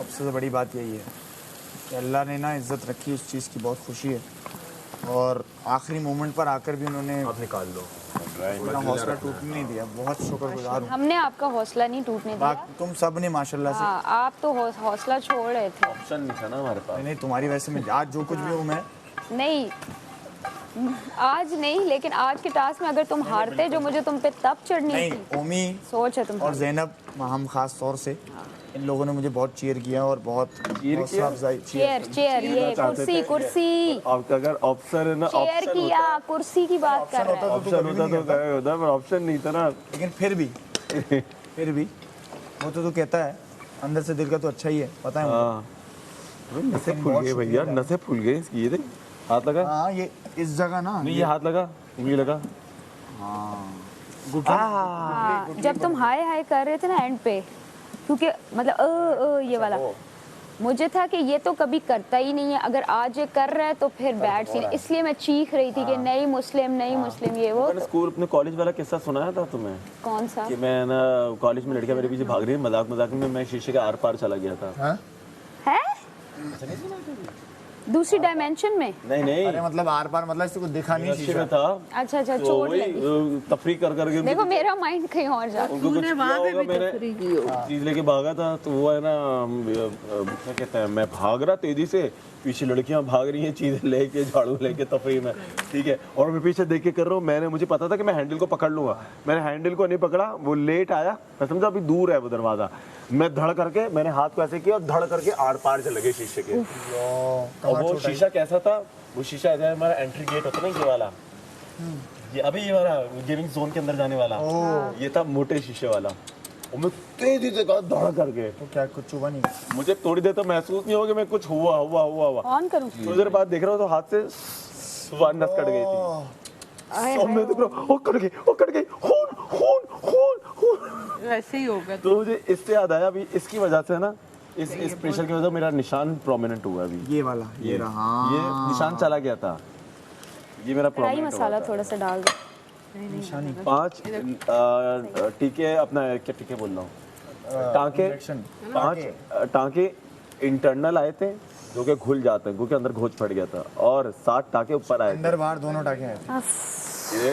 सबसे बड़ी बात यही है कि अल्लाह ने ना इज्जत रखी, उस चीज़ की बहुत खुशी है। और आखिरी मोमेंट पर आकर भी उन्होंने आप निकाल लो। मेरा हौसला टूटने नहीं दिया। बहुत शुक्रगुजार हूँ। हमने आपका हौसला नहीं टूटने दिया। तुम सब ने माशाल्लाह से। हाँ, आप तो हौसला छोड़ रहे थे। ऑप्शन नहीं था ना हमारे पास। नहीं, तुम्हारी वजह से मैं आज जो कुछ भी हूँ मैं। नहीं, आज नहीं, लेकिन आज के टास्क में अगर तुम हारते जो मुझे तुम पे तब चढ़नी नहीं, थी। ओमी सोच है तुम और जैनब, हम खास तौर से इन लोगों ने मुझे बहुत चीयर किया और बहुत हौसला अफजाई। चेयर ये कुर्सी आपका अगर ऑप्शन है ना, चेयर किया, कुर्सी की बात कर रहे हैं। ऑप्शन होता तो गए होता, पर ऑप्शन नहीं था ना। लेकिन फिर भी वो तो तू कहता है अंदर से दिल का तो अच्छा ही है, पता है मुझे। नसें फूल गई भैया, नसें फूल गई इसकी। ये देख, हाथ लगा। हाँ, ये इस जगह ना, नहीं, ये हाथ लगा, उंगली लगा। हाँ, जब तुम हाय हाय कर रहे थे ना एंड पे, क्योंकि मतलब ये वाला मुझे था कि ये तो कभी करता ही नहीं है, अगर आज ये कर रहा है तो फिर बैड सीन, इसलिए मैं चीख रही थी कि नई मुस्लिम ये वो। मैंने स्कूल अपने कॉलेज वाला किस्सा सुनाया था तुम्हें कौन सा? कि मैं ना कॉलेज में लड़कियां मेरे पीछे भाग रही है, मजाक में मैं शीशे के आर पार चला गया था। है दूसरी डायमेंशन में? नहीं, अरे मतलब आर पार, मतलब इससे कुछ दिखा नहीं शीशे शीशा में था। अच्छा, तो चोट वही लगी। तफरी कर करके देखो मेरा माइंड कहीं और जा। उनको कुछ किया होगा, मैंने चीज लेके भागा था, तो वो है ना क्या कहते हैं, मैं भाग रहा तेजी से, पीछे लड़कियां भाग रही हैं चीजें लेके, झाड़ू लेके तफरी में, ठीक है, और मैं पीछे देख के कर रहा हूँ। मुझे पता था कि मैं हैंडल को पकड़ लूंगा, मैंने हैंडल को नहीं पकड़ा, वो लेट आया, मैं समझा अभी दूर है वो दरवाजा, मैं धड़ करके मैंने हाथ को ऐसे किया और धड़ करके आर पार से लगे शीशे के। और वो शीशा कैसा था, वो शीशा ऐसा हमारा एंट्री गेट होता ना, ये वाला, ये अभी ये वाला गेमिंग जोन के अंदर जाने वाला, ये था मोटे शीशे वाला। और मैं तेजी से कहा धड़ करके, तो क्या कुछ चुभा नहीं? मुझे थोड़ी देर तो महसूस नहीं होगा कि मैं कुछ हुआ। ऑन करूं? थोड़ी देर बाद देख रहा हूँ तो हाथ से नस कट गई थी। और मैं देख रहा हूँ, वो कट गई, खून। वैसे ही होगा। तो मुझे इससे याद आया, अभी इसकी वजह से ना, इस प्रेशर की वजह से मेरा निशान प्रोमिनेंट हुआ अभी। ये वाला, ये रहा, ये निशान चला गया था, ये मेरा कढ़ाई प्रोमिनेंट मसाला थोड़ा सा डाल दो। 5 टीके, अपना क्या टीके बोल रहा हूँ, टांके, 5 टांके इंटरनल आए थे जो कि घुल जाते हैं, क्योंकि अंदर घोंच फट गया था, और 7 टांके ऊपर आए थे। अंदर बाहर दोनों टाके आए थे।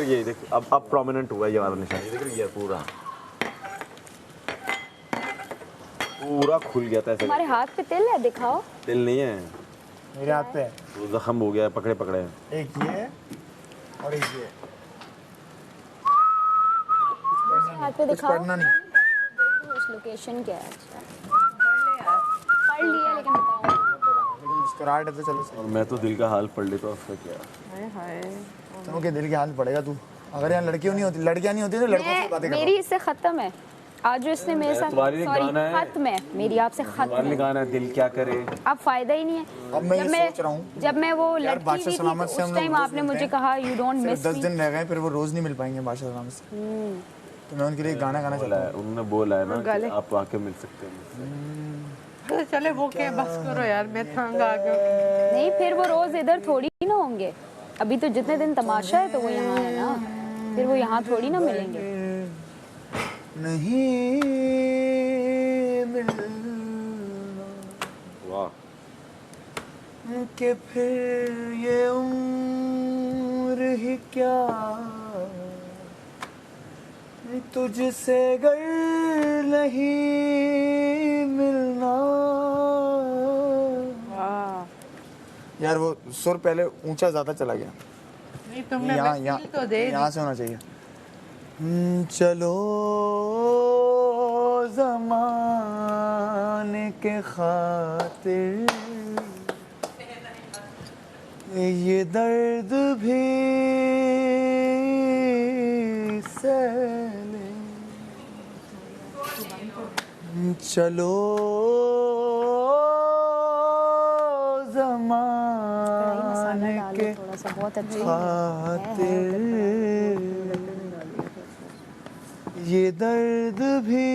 ये देख, अब प्रोमिनेंट हुआ ये वाला निशान, ये देख, ये पूरा खुल गया था ऐसे। तुम्हारे हाथ पे तिल है, दिखाओ। तिल नहीं है मेरे हाथ पे है। वो जख्म हो गया है, पकड़े एक ये है और एक ये है। हाथ पे कुछ दिखाओ। पढ़ना नहीं। उस लोकेशन क्या है? अच्छा पढ़ लिया, लेकिन बताओ। मुस्कुराहट है तो चलो और मैं तो दिल का हाल पढ़ लेता हूँ, उसका क्या। तुम के दिल के हाल पड़ेगा तू। अगर यहाँ लड़कियाँ नहीं होती तो लड़कों से बातें मेरी इससे खत्म है। आज जो इसने मेरे साथ, तुम्हारी गाना है, खत्म है मेरी आपसे, खत्म तुम्हारे है। गाना है, दिल क्या करे। अब फायदा ही नहीं है। अब मैं ये सोच रहा हूँ, जब मैं वो यार लड़की बादशाह हुई थी सलामत तो से हम उस लोग टाइम रोज आपने मिलते मुझे हैं। कहा यू डोंट सिर्फ मिस 10 मी। दिन रह गए, फिर वो रोज नहीं मिल पाएंगे बादशाह सलामत से। तो मैं उनके लिए गाना गाना चाहता हूँ। उन्होंने बोला है ना कि आप आके मिल सकते हैं। चले वो क्या, बस करो यार, मैं तंग आ गई। नहीं, फिर वो रोज इधर थोड़ी ना होंगे। अभी तो जितने दिन तमाशा है तो वो यहाँ है ना, फिर वो यहाँ थोड़ी ना मिलेंगे। नहीं मिलना वाह, कि फिर ये उम्र ही क्या, तुझसे गर नहीं मिलना। यार वो सुर पहले ऊंचा ज्यादा चला गया। नहीं तुमने यहाँ तो दे यहाँ से होना चाहिए। चलो ज़माने के खातिर ये दर्द भी सह ले, चलो ज़माने के थोड़ा सा बहुत अच्छा खातिर ये दर्द भी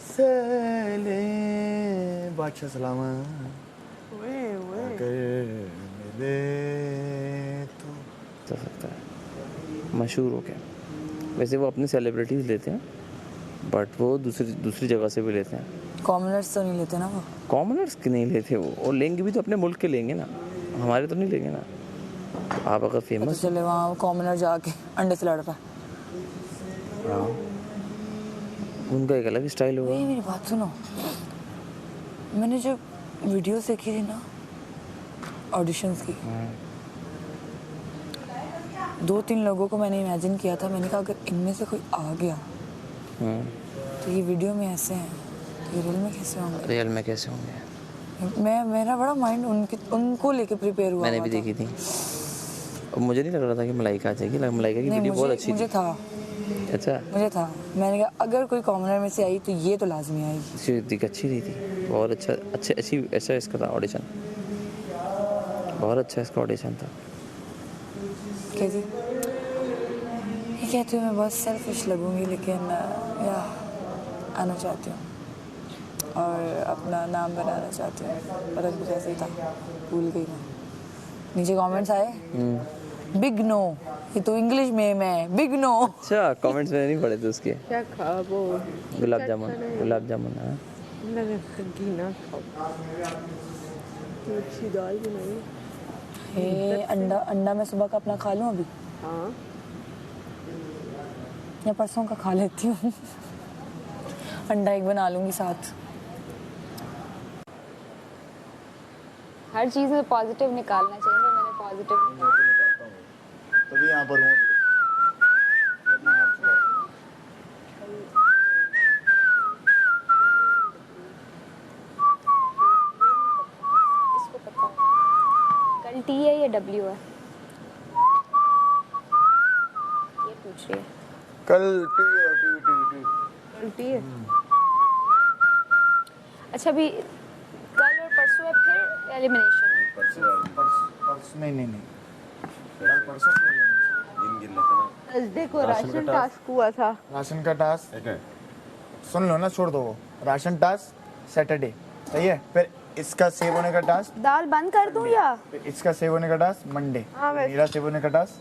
सह ले। बादशाह सलामत अगर मिले तो जा सकता है, मशहूर हो गया। वैसे वो अपने सेलिब्रिटीज़ लेते हैं, बट वो दूसरी जगह से भी लेते हैं। कॉमनर्स तो नहीं लेते ना वो। कॉमनर्स के नहीं लेते वो, और लेंगे भी तो अपने मुल्क के लेंगे ना, हमारे तो नहीं लेंगे ना। तो आप अगर तो फेमस चले वहाँ कॉमनर जाके अंडे से लड़ पाए। हाँ, उनका एक अलग स्टाइल होगा। वही मेरी बात सुनो, मैंने जब वीडियोस देखी थी ना ऑडिशंस की, 2-3 लोगों को मैंने इमेजिन किया था। मैंने कहा अगर इनमें से कोई आ गया तो ये वीडियो में ऐसे हैं तो ये रियल में कैसे होंगे। रियल में कैसे होंगे? मेरा बड़ा माइंड उनको लेके प्रिपेयर हुआ मैंने भी था। देखी थी, और मुझे नहीं लग रहा था कि मलाइका आ जाएगी। मलाइका की नहीं, वीडियो बहुत अच्छी मुझे थी। था अच्छा, मुझे था मैंने कहा अगर कोई कॉमनर में से आई तो ये तो लाजमी आएगी। इसकी अच्छी रही थी, बहुत अच्छा इसका था ऑडिशन, बहुत अच्छा इसका ऑडिशन था। कैसे ये कहती हूँ मैं बहुत सेल्फिश लगूंगी, लेकिन या आना चाहती हूँ और अपना नाम बनाना चाहती हूँ। पता कुछ ऐसे ही था, भूल गई मैं। नीचे कमेंट्स आए बिग नो, ये तो इंग्लिश में मैं बिग नो। अच्छा, कमेंट्स मैंने नहीं पढ़े थे उसके। क्या खा वो गुलाब जामुन। हाँ, मैंने घी ना खाओ, अच्छी दाल बनाई। हे अंडा मैं सुबह का अपना खा लूँ अभी, हाँ या परसों का खा लेती हूँ। अंडा एक बना लूँगी साथ। हर चीज़ में पॉजिटिव निकालना चाहिए, तो मैंने पॉजिटिव तभी यहाँ पर हूँ। इसको पता है कल टी है या डब्ल्यू है, ये पूछ रही है। कल टी उल्टी है। अच्छा, अभी कल और परसों है, फिर एलिमिनेशन है। नहीं कल परसों दिन गिन लेते ना। थर्सडे को राशन का राशन टास्क हुआ था। राशन का टास्क ठीक है, सुन लो ना, छोड़ दो वो। राशन टास्क सैटरडे, सही है। फिर इसका सेव होने का टास्क, दाल बंद कर दूं या फिर इसका सेव होने का टास्क मंडे, हाँ, वैसे- मेरा सेव होने का टास्क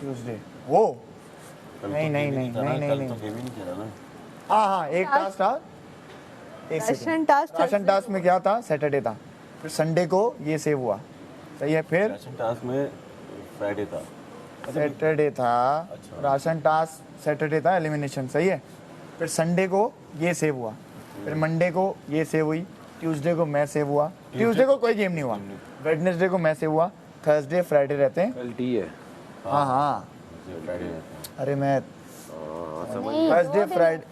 ट्यूसडे। वो कल नहीं, तो नहीं, गेम ही नहीं, था ना, नहीं, कल नहीं, तो गेम ही नहीं खेला ना। हाँ एक टास्क था। एक ration second, task ration task में क्या था, सैटरडे था। फिर संडे को ये सेव हुआ, सही है। फिर राशन टास्क में फ्राइडे था। सैटरडे था अच्छा। राशन टास्क, सैटरडे था एलिमिनेशन, सही है। फिर संडे को ये सेव हुआ, फिर मंडे को ये सेव हुई, ट्यूसडे को मैं सेव हुआ, ट्यूसडे को कोई गेम नहीं हुआ, वेडनेसडे को मैं सेव हुआ, थर्सडे फ्राइडे रहते हैं। कल टी है, हाँ फ्राइडे रहता है। अरे मैं नहीं,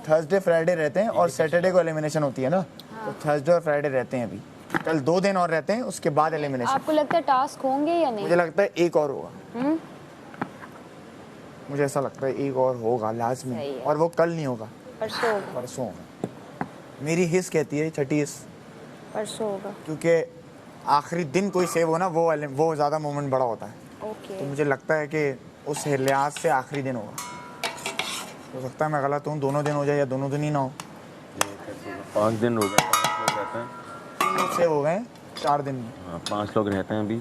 थर्सडे फ्राइडे रहते हैं, और सैटरडे को एलिमिनेशन होती है ना, तो थर्सडे और फ्राइडे रहते हैं। अभी कल 2 दिन और रहते हैं, उसके बाद एलिमिनेशन। आपको लगता है टास्क होंगे या नहीं? मुझे लगता है एक और होगा, मुझे ऐसा लगता है एक और होगा लाजमी, सही है। और वो कल नहीं होगा, परसों होगा। परसों होगा। मेरी हिस्स कहती है, छठी हिस्स, परसों होगा। क्योंकि आखिरी दिन कोई सेव हो ना, वो ज़्यादा मोमेंट बड़ा होता है। ओके, तो मुझे लगता है कि उस लिहाज से आखिरी दिन होगा। हो सकता है मैं गलत हूँ, दोनों दिन हो जाए या दोनों दिन ही ना हो। 5 दिन हो गए, 5 लोग रहते हैं। 3 लोग सेव हो गए 4 दिन में। हाँ, 5 लोग रहते हैं अभी।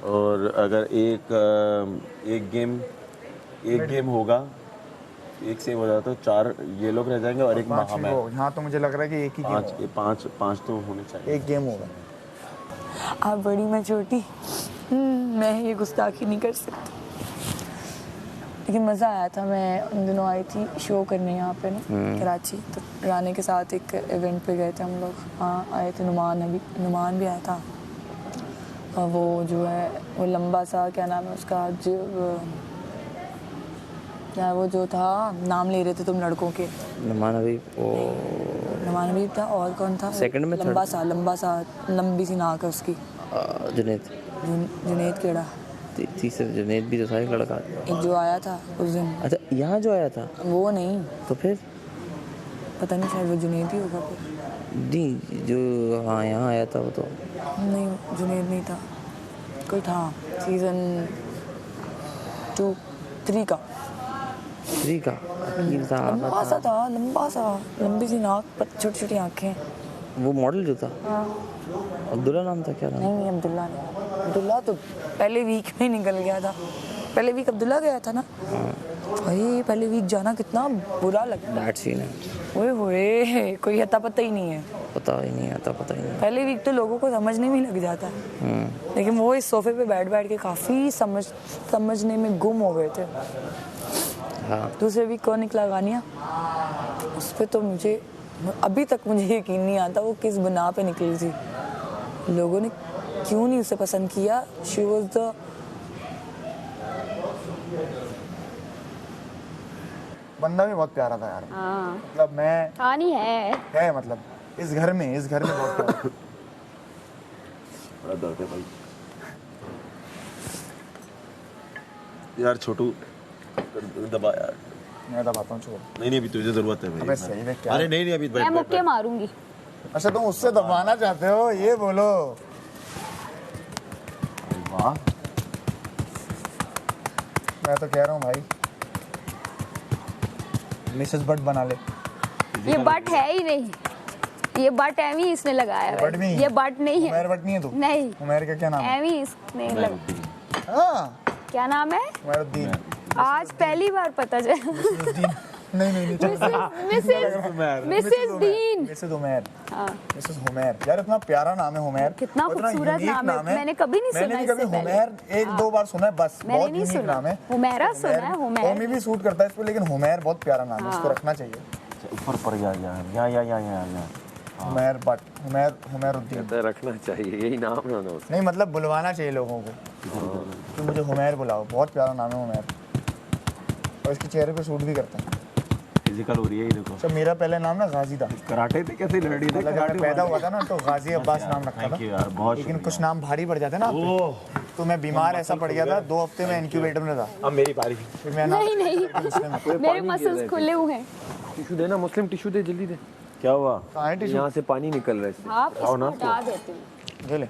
और अगर एक गेम होगा, एक सेव हो जाता तो 4 ये लोग रह जाएंगे और एक 5 महा ही में हो। हाँ तो मुझे लग रहा है कि एक ही गेम, 5 तो होने चाहिए। एक गेम होगा। आप बड़ी मैं छोटी, मैं ये गुस्ताखी नहीं कर सकती। लेकिन मज़ा आया था। मैं उन दिनों आई थी शो करने यहाँ पे ना कराची, तो रानी के साथ एक इवेंट पे गए थे हम लोग। हाँ आए थे, नुमान भी आया था। और वो जो है वो लंबा सा, क्या नाम है उसका, क्या वो जो था, नाम ले रहे थे तुम लड़कों के। नुमान हबीब, वो नुमान हबीब था, और कौन था? सेकंड में लंबा सा लंबी सी नाक है उसकी। जुनैद, जुनैद केड़ा, तीसरे जुनैद भी तो था एक लड़का। एक जो आया था उस दिन, अच्छा, यहाँ जो आया था, वो नहीं, तो फिर पता नहीं, शायद वो जुनैद ही होगा फिर। नहीं, जो हाँ यहाँ आया था वो तो नहीं, जुनैद नहीं था, कोई था सीजन 2-3 का। 3 का अकील था, लंबा सा था, लंबा सा, लंबी सी नाक, छोटी छोटी आंखें। वो मॉडल जो था, हाँ अब्दुल्ला नाम था, क्या नाम? नहीं, अब्दुल्ला नहीं। अब्दुल्ला तो पहले वीक में निकल गया था। पहले वीक अब्दुल्ला गया था ना, भाई पहले वीक जाना कितना बुरा लगता है। बैड सीन है, ओए होए, कोई अता पता ही नहीं है। पता ही नहीं आता, पता ही नहीं। पहले वीक तो लोगों को समझने में ही लग जाता है, लेकिन वो इस सोफे पे बैठ बैठ के काफ़ी समझने में गुम हो गए थे। हाँ, दूसरे वीक कौन निकला गानिया, उस पर तो मुझे अभी तक मुझे यकीन नहीं आता वो किस बना पे निकली थी। लोगों ने क्यों नहीं उसे पसंद किया। शी वॉज द बंदा भी बहुत प्यारा था यार, हाँ मतलब मैं कहानी है मतलब इस घर में बहुत प्यारा। बड़ा दर्द है भाई यार। छोटू दबा यार। मैं दबाता हूँ, छोड़। नहीं अभी तुझे जरूरत है अबे भाई। सही में क्या? अरे नहीं अभी मैं मुक्के मारूंगी। अच्छा तुम उससे दबाना चाहते हो, ये बोलो। वाह, मैं तो कह रहा हूँ भाई मिसेस बट बना ले। ये बट है ही नहीं, ये बट एम ही इसने लगाया बट है। नहीं है। ये बट नहीं है। उमर बट नहीं है तू? नहीं, उमर का क्या नाम है? एम ही इसने लगाया। हाँ, क्या नाम है? उमरुद्दीन। आज पहली बार पता चला। मिसेस नहीं मिसेस डीन। मिसेस उमर। हाँ, मिसेस हुमैर। यार इतना प्यारा नाम है हुमैर। कितना और इतना खूबसूरत यूनिक नाम है। मैंने कभी नहीं मैंने सुना भी इससे कभी पहले। हुमैर एक दो बार सुना है बस। मैंने बहुत नहीं यूनिक सुना। नाम है। हुमैरा सुना है, हुमैर। होमी भी सूट करता है इस पे, लेकिन हुमैर बहुत प्यारा नाम है, इसको रखना चाहिए। ऊपर पड़ गया या हुमैर बट हुमैरुद्दीन रखना चाहिए, यही नाम है ना उसका। नहीं, मतलब बुलवाना चाहिए लोगों को कि मुझे हुमैर बुलाओ। बहुत प्यारा नाम है हुमैर, और इसके चेहरे पे सूट भी करता है। फिजिकल हो रही है ये देखो। अच्छा, मेरा पहले नाम ना गाजी था। कराटे थे कैसे लड़ रही थी? मतलब जब मैं पैदा हुआ था ना तो गाजी अब्बास नाम रखा थैंक था, यू यार, बहुत लेकिन शुक्रिया। कुछ नाम भारी पड़ जाते ना आप पे। तो मैं बीमार ऐसा पड़ गया था, 2 हफ्ते में इंक्यूबेटर में था। अब मेरी बारी। फिर मैं नाम नहीं, मेरे मसल्स खुले हुए हैं। टिश्यू दे ना, मुस्लिम टिश्यू दे, जल्दी दे। क्या हुआ? कहाँ है टिश्यू? यहाँ से पानी निकल रहा है इससे। आप इसको हटा देते हैं। ये ले।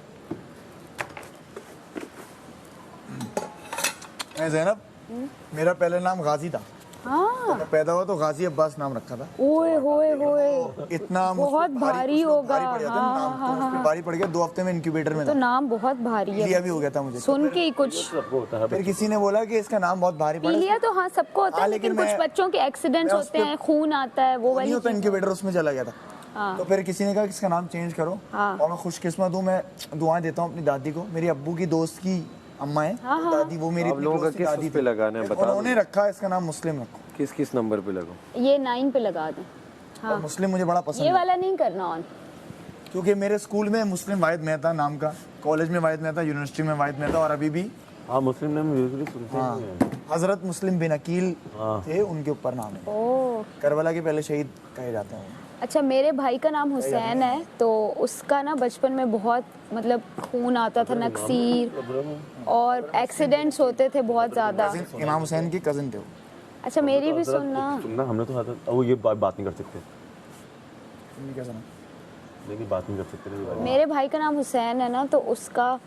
मैं ज़ैनब, मेरा पहले नाम गाजी था। हाँ, मैं पैदा हुआ तो गाजी अब्बास नाम रखा था। ओए होए होए, इतना मुझ पे बहुत भारी होगा। भारी पड़ जाता है ना नाम, तो मुझ पे भारी पड़ गया। 2 हफ्ते में इंक्यूबेटर में तो था। नाम बहुत भारी है। पीलिया भी हो गया था मुझे। सुन के ही कुछ। फिर किसी ने बोला कि इसका नाम बहुत भारी पड़ा। पीलिया तो हाँ सबको होता है, हाँ, लेकिन लेकिन कुछ मैं- बच्चों के एक्सीडेंट्स मैं उस होते पे- हैं, खून आता है, वो नहीं वाली होता, चीज़। इंक्यूबेटर उसमें चला गया था। हाँ। तो फिर किसी ने कहा कि इसका नाम चेंज करो। हाँ। और मैं खुशकिस्मत हूँ, मैं दुआएं देता हूँ अपनी दादी को। मेरी अब्बू की दोस्त की अम्मा है दादी, वो मेरी आप इतनी लोगों का close की किस दादी उस पे थी। लगाना है, बता उन्होंने रखा इसका नाम मुस्लिम रखो, किस किस नंबर पे लगाऊं? ये 9 पे लगा दें। और हाँ, मुस्लिम मुझे बड़ा पसंद ये है, वाला नहीं करना ऑन। क्योंकि मेरे स्कूल में मुस्लिम वाहिद मेहता नाम का, कॉलेज में वाहिद मेहता, यूनिवर्सिटी में वाहिद मेहता, और अभी भी हाँ, मुस्लिम नाम यूजुअली सुनते हाँ हैं। हजरत मुस्लिम बिन अकील थे, उनके ऊपर नाम है। ओह, करबला के पहले शहीद कहे जाते हैं। अच्छा, मेरे भाई का नाम हुसैन है, तो उसका ना बचपन में बहुत मतलब खून आता था, नक्सीर, और एक्सीडेंट्स होते थे बहुत ज़्यादा। इमाम हुसैन की कज़न थे वो। अच्छा, मेरी भी सुनना। सुनना, हमने तो वो ये बात नहीं कर सकते। तुमने क्या सुना? लेकिन बात नहीं कर सकते ना ये बात। मेरे भाई का नाम हुसैन है ना, तो उसका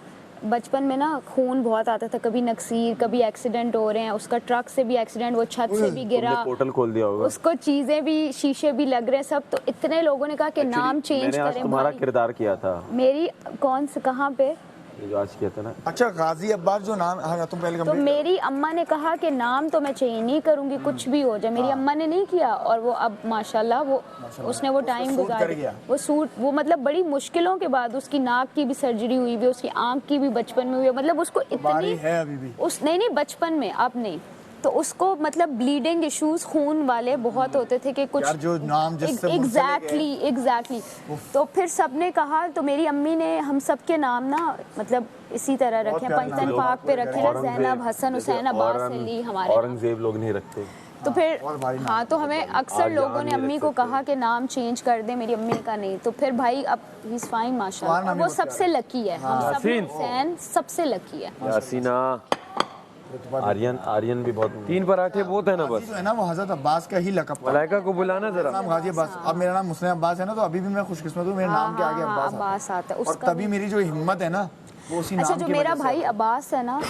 बचपन में ना खून बहुत आता था, कभी नक्सीर, कभी एक्सीडेंट हो रहे हैं, उसका ट्रक से भी एक्सीडेंट, वो छत से भी गिरा, तुमने पोर्टल खोल दिया होगा। उसको चीजें भी, शीशे भी लग रहे हैं सब। तो इतने लोगों ने कहा कि नाम चेंज मैंने आज करें तुम्हारा भाई। किरदार किया था, मेरी कौन से, कहाँ पे? ये जो आज किया था ना। अच्छा, गाजी अब्बास जो नाम, हाँ तुम पहले तो कंप्लीट मेरी अम्मा ने कहा कि नाम तो मैं चेंज नहीं करूंगी, कुछ भी हो जाए। मेरी अम्मा ने नहीं किया, और वो अब माशाल्लाह वो उसने वो टाइम सूट कर गुजार गया। वो सूट, वो मतलब बड़ी मुश्किलों के बाद उसकी नाक की भी सर्जरी हुई भी, उसकी आंख की भी बचपन में हुई है। मतलब उसको बारी इतनी है अभी भी। उस नहीं बचपन में, अब नहीं। तो उसको मतलब ब्लीडिंग इश्यूज, खून वाले बहुत होते थे कि कुछ यार जो नाम जिससे एग्जैक्टली। तो फिर सबने कहा, तो मेरी अम्मी ने हम सब के नाम ना मतलब इसी तरह रखे, प्यारा पंचतन नाम। पाक पे रखे ना, जैनब, हसन, हुसैन, अब्बास, अली हमारे। औरंगजेब लोग नहीं रखते। तो फिर और भारी नाम। हाँ, तो हमें अक्सर लोगों ने अम्मी को कहा कि नाम चेंज कर दे, मेरी अम्मी ने कहा नहीं। तो फिर भाई अब ही इज फाइन माशाल्लाह, तुम्हारा नाम वो ही सबसे लकी है, हम सब में यासीन। हुसैन सबसे लकी है। यासीना, आर्यन भी बहुत 3 पराठे बहुत है ना बस। जो है ना वो हजरत अब्बास का ही लकब था। मलाइका को बुलाना जरा। नाम गाजी अब्बास। अब मेरा नाम मुस्लिम अब्बास है ना, तो अभी भी मैं खुशकिस्मत हूँ, मेरे नाम के आगे अब्बास आता है। अब्बास आता है और उसका तभी मेरी जो हिम्मत है ना, वो उसी अच्छा, नाम जो की मेरा वजह से भाई अब्बास है ना,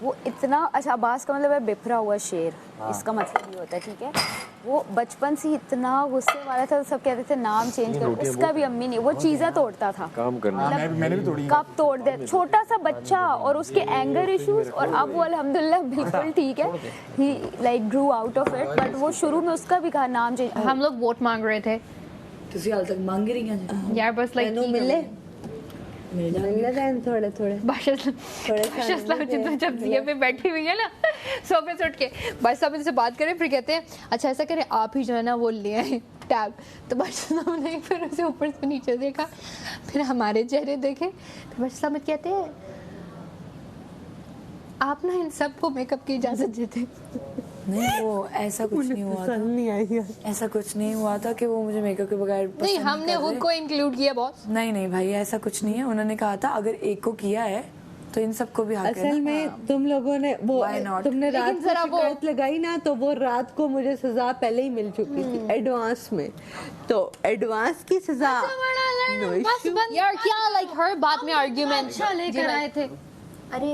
वो इतना अच्छा, अब्बास का मतलब है बिफरा हुआ शेर, इसका मतलब ये होता है, ठीक है। वो बचपन से ही इतना गुस्से वाला था, सब कहते थे नाम चेंज कर, उसका भी अम्मी नहीं, वो चीज़ें तोड़ता था, काम करना। मैंने भी तोड़ी है। कब तोड़ दे, छोटा सा बच्चा, और उसके एंगर इश्यूज, और अब वो अल्हम्दुलिल्लाह बिल्कुल ठीक है, he like grew out of it, but वो शुरू में उसका भी कहा नाम चेंज। हम लोग वोट मांग रहे थे ਤੁਸੀਂ ਹਾਲ ਤੱਕ ਮੰਗ ਹੀ ਰਹੀਆਂ ਜੀ यार, बस लाइक मिले ਮਿਲ मिल ਜਾਣਗੇ रहे हैं थोड़े थोड़े जब जब ये पे बैठी हुई है ना सोफे से उठ के भाई साहब इनसे बात करें, फिर कहते हैं अच्छा ऐसा करें आप ही जो है ना वो ले आए टैब, तो बादशाह साहब ने फिर उसे ऊपर से नीचे देखा, फिर हमारे चेहरे देखे, तो बादशाह साहब कहते हैं आप ना इन सबको मेकअप की इजाजत देते। नहीं वो ऐसा कुछ नहीं हुआ था, नहीं आई ऐसा कुछ नहीं हुआ था कि वो मुझे मेकअप के बगैर पसंद नहीं, हमने कर खुद रहे। को इंक्लूड किया बॉस। नहीं नहीं भाई ऐसा कुछ नहीं है, उन्होंने कहा था अगर एक को किया है तो इन सबको भी हक है असल ना। में तुम लोगों ने वो Why not? तुमने रात लेकिन को जरा वो- शिकायत लगाई ना, तो वो रात को मुझे सजा पहले ही मिल चुकी थी एडवांस में, तो एडवांस की सजा No issue. यार क्या लाइक हर बात में आर्ग्यूमेंट लेकर आए थे। अरे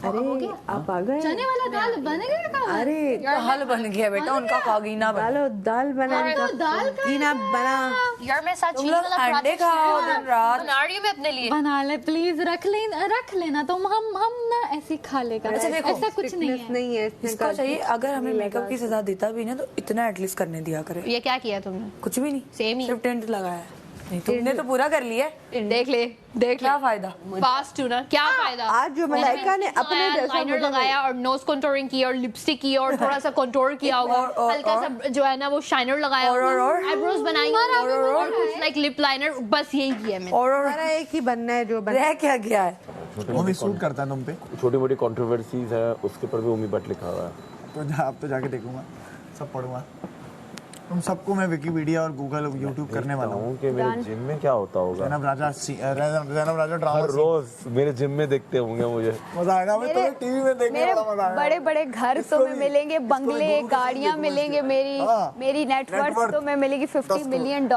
अरे आप आ गए। चने वाला दाल बनेगा क्या? अरे दाल बन गया बेटा उनका कागीना बन डालो दाल बना दाल कीना बना। यार मैं सच तुम लोग अंडे खाओ दिन रात। बना रही हूँ मैं अपने लिए। बना ले प्लीज, रख लेना तुम, हम ना ऐसे खा लेगा, अच्छा, देखो, ऐसा कुछ नहीं है। नहीं है इसने इसको चाहिए अगर हमें मेकअप की सजा देता भी ना तो इतना एटलीस्ट करने दिया करे। ये क्या किया तुमने? कुछ भी नहीं, Same ही। सिर्फ टेंट लगाया है। नहीं तुमने तो पूरा कर लिया है, देख ले क्या फायदा। फास्ट हूँ ना, क्या फायदा? आज जो मलाइका ने अपने जैसा लाइनर लगाया और नोज कंटूरिंग की और लिपस्टिक की और थोड़ा सा कंटूर किया होगा, और- हल्का सा जो है ना वो शाइनर लगाया, और- आईब्रोज बनाई और कुछ लाइक लिप लाइनर, बस यही किया मैंने। और हमारा एक ही बनना है जो बनना रह क्या गया है। वो भी सूट करता है तुम पे, छोटी मोटी कंट्रोवर्सीज है उसके ऊपर भी उम्मी बट लिखा हुआ है। तो अब तो जाके देखूंगा, सब पढ़ूंगा। तुम सबको मैं विकिपीडिया और गूगल यूट्यूब करने वाला हूँ। कि मेरे जिम में क्या होता होगा, जैनब राजा ड्रामा हर रोज मेरे जिम में देखते होंगे मुझे। मजा आएगा, मैं तुम्हें टीवी में देखने मेरे वाला मजा आएगा। बड़े बड़े घर तुम्हें मिलेंगे, बंगले, गाड़ियां मिलेंगे, मेरी नेटवर्थ तुम्हें मिलेगी $50 मिलियन।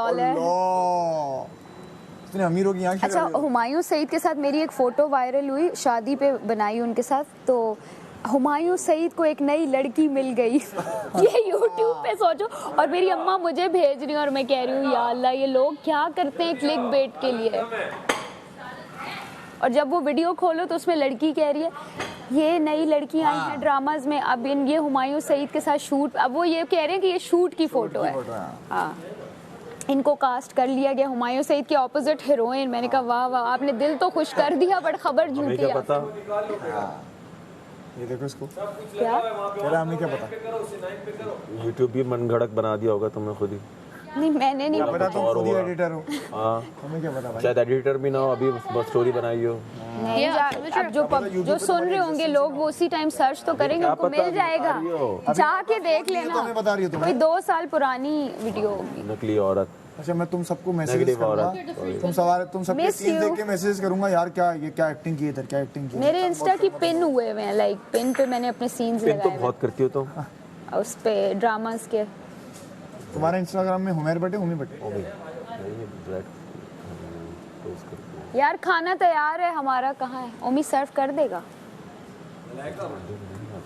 इतने अमीर हो गई यहाँ अच्छा, हुमायूं सईद के साथ मेरी एक फोटो वायरल हुई, शादी पे बनाई उनके साथ, तो हुमायूं सईद को एक नई लड़की मिल गई ये यूट्यूब पे सोचो, और मेरी अम्मा मुझे भेज रही है और मैं कह रही हूँ या अल्लाह ये लोग क्या करते हैं क्लिक बेट के लिए। और जब वो वीडियो खोलो तो उसमें लड़की कह रही है ये नई लड़की आई है ड्रामाज में, अब ये हुमायूं सईद के साथ शूट, अब वो ये कह रहे हैं कि ये शूट की फोटो है। हाँ, इनको कास्ट कर लिया गया हुमायूं सईद के ऑपोजिट हीरोइन। मैंने कहा वाह वाह, आपने दिल तो खुश कर दिया बट खबर हमें झूठी क्या है। पता, ये देखो इसको, क्या कह रहा हमें क्या पता। यूट्यूब भी मनगढ़ंत बना दिया होगा तुमने खुद ही। नहीं मैंने नहीं पता तुम और खुद ही हुआ। एडिटर हो, हाँ, हमें क्या पता भाई। शायद एडिटर भी ना हो, अभी बस स्टोरी बनाई हो। नहीं अब जो सुन रहे होंगे लोग वो उसी टाइम सर्च तो करेंगे, क्या उनको पता मिल जाएगा, बता रही हो। जाके देख ये तो मैं बता रही लेना। हूँ कोई तुम्हें। 2 साल पुरानी वीडियो होगी। नकली औरत। अच्छा मैं तुम सबको मैसेज Negative करूंगा, औरत। तुम सबके Miss सीन you. देख के मैसेज करूंगा यार क्या ये क्या एक्टिंग की है इधर, क्या एक्टिंग की है। मेरे इंस्टा की पिन हुए हुए हैं, लाइक पिन पे मैंने अपने सीन्स पिन तो लगाए हुए बहुत करती हो तुम। हैं, उस पे ड्रामास के। तुम्हारा इंस्टाग्राम में हुमैर बटे हुमी बटे। यार खाना तैयार है हमारा, कहाँ है? ओमी सर्व कर देगा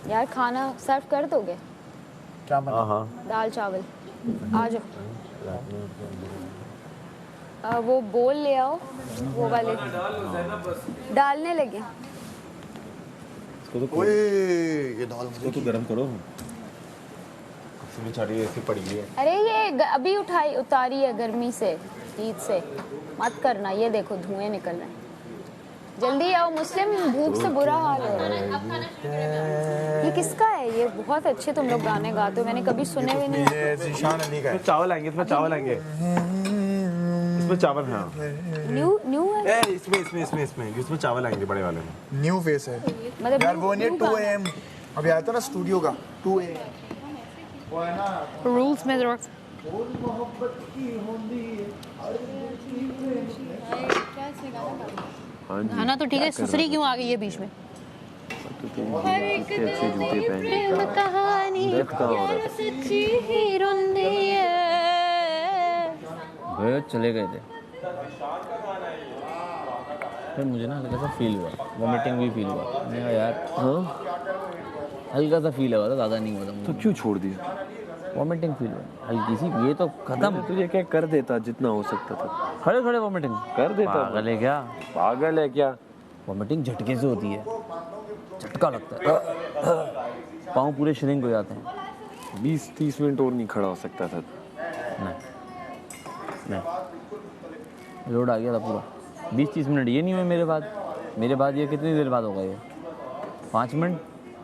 यार, खाना सर्व कर दोगे? क्या बना? हाँ हाँ, दाल चावल आ जाओ। वो बोल ले आओ, वो वाले डालने लगे। ओए ये दाल मुझे तो गर्म करो। बेचारी ऐसी पड़ी है। अरे ये अभी उतारी है गर्मी से, ईद से, मत करना। ये देखो धुएं निकल रहे हैं, जल्दी आओ मुस्लिम, भूख से बुरा हाल है। ये किसका है? ये बहुत अच्छे तुम लोग गाने गाते हो, मैंने कभी सुने हुए नहीं। ये ज़ीशान अली का है। चावल आएंगे, इसमें चावल आएंगे, इसमें चावल। हाँ न्यू है इसमें चावल आएंगे बड़े वाले में। न्यू फेस है मतलब यार, वो नहीं new 2 गाना। AM अभी आया था ना स्टूडियो का 2 AM, वो है ना रूल्स में जरूर गाना तो ठीक है, सुसरी क्यों आ गई है बीच में? अच्छे अच्छे जूते पहन प्रेम कहानी देख कहाँ हो रहा था। सच्ची ही रुंदी है। भैया चले गए थे। फिर मुझे ना हल्का सा फील हुआ, वॉमिटिंग भी फील हुआ। मैंने कहा यार हाँ हल्का सा फील हुआ था, ज़्यादा नहीं हुआ था मुझे। तो क्यों छोड़ दिया? वॉमिटिंग फील हुआ हल्की सी, ये तो खत्म। तुझे क्या कर देता जितना हो सकता था, खड़े खड़े वॉमिटिंग कर देता। पागल है क्या? पागल है क्या? वॉमिटिंग झटके से होती है, झटका लगता है, पाँव पूरे श्रिंक हो जाते हैं। 20-30 मिनट और नहीं खड़ा हो सकता था? नहीं, लोड आ गया था पूरा। 20-30 मिनट ये नहीं हुए मेरे बाद ये कितनी देर बाद होगा ये? 5 मिनट,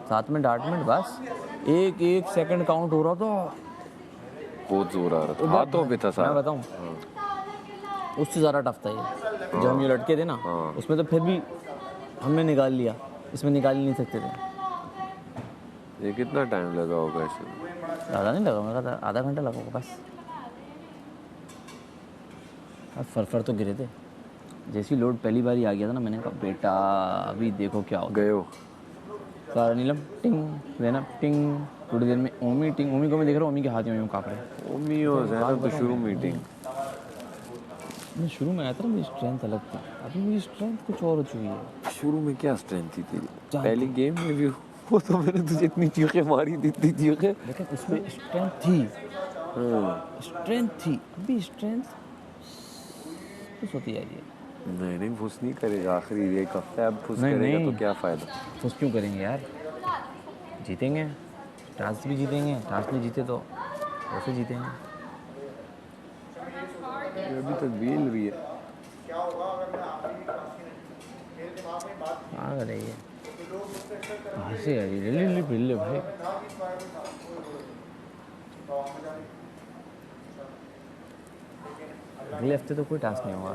7 मिनट, 8 मिनट, बस एक एक सेकंड काउंट हो रहा था। बहुत जोर आ रहा था, हाथों पे था मैं सारा। बताऊं उससे ज़्यादा टफ था ये। जो हम ये लटके थे ना उसमें तो फिर भी हमने निकाल लिया, इसमें निकाल ही नहीं सकते थे। ये कितना टाइम लगा होगा इसमें? ज़्यादा नहीं लगा, मेरा आधा घंटा लगा होगा बस। अब फर तो गिरे थे। जैसी लोड पहली बार ही आ गया था ना, मैंने कहा बेटा अभी देखो क्या हो गए हो सारा नीलम टिंग लेना टिंग। थोड़ी देर में ओमी टिंग, ओमी को मैं देख रहा हूँ, ओमी के हाथ में काँप रहे हैं। ओमी और ज़ैनब तो शुरू मीटिंग। मैं शुरू में आया था ना, मेरी स्ट्रेंथ अलग थी, अभी मेरी स्ट्रेंथ कुछ और हो चुकी है। शुरू में क्या स्ट्रेंथ थी तेरी? पहली गेम में भी वो तो मैंने तुझे इतनी चीखें मारी थी, इतनी चीखें। लेकिन उसमें स्ट्रेंथ थी, स्ट्रेंथ थी। अभी स्ट्रेंथ कुछ होती जा रही है। नहीं फुस नहीं करेगा, आखिरी एक हफ्ता अब फुस नहीं, करेगा नहीं। तो क्या फ़ायदा? फुस क्यों करेंगे यार, जीतेंगे, टास्क भी जीतेंगे। टास्क नहीं जीते तो कैसे जीतेंगे? अभी तक बेल भी है। आ रही है कहाँ से आ रही है? ले बिल्ले भाई, अगले हफ्ते तो कोई टास्क नहीं होगा।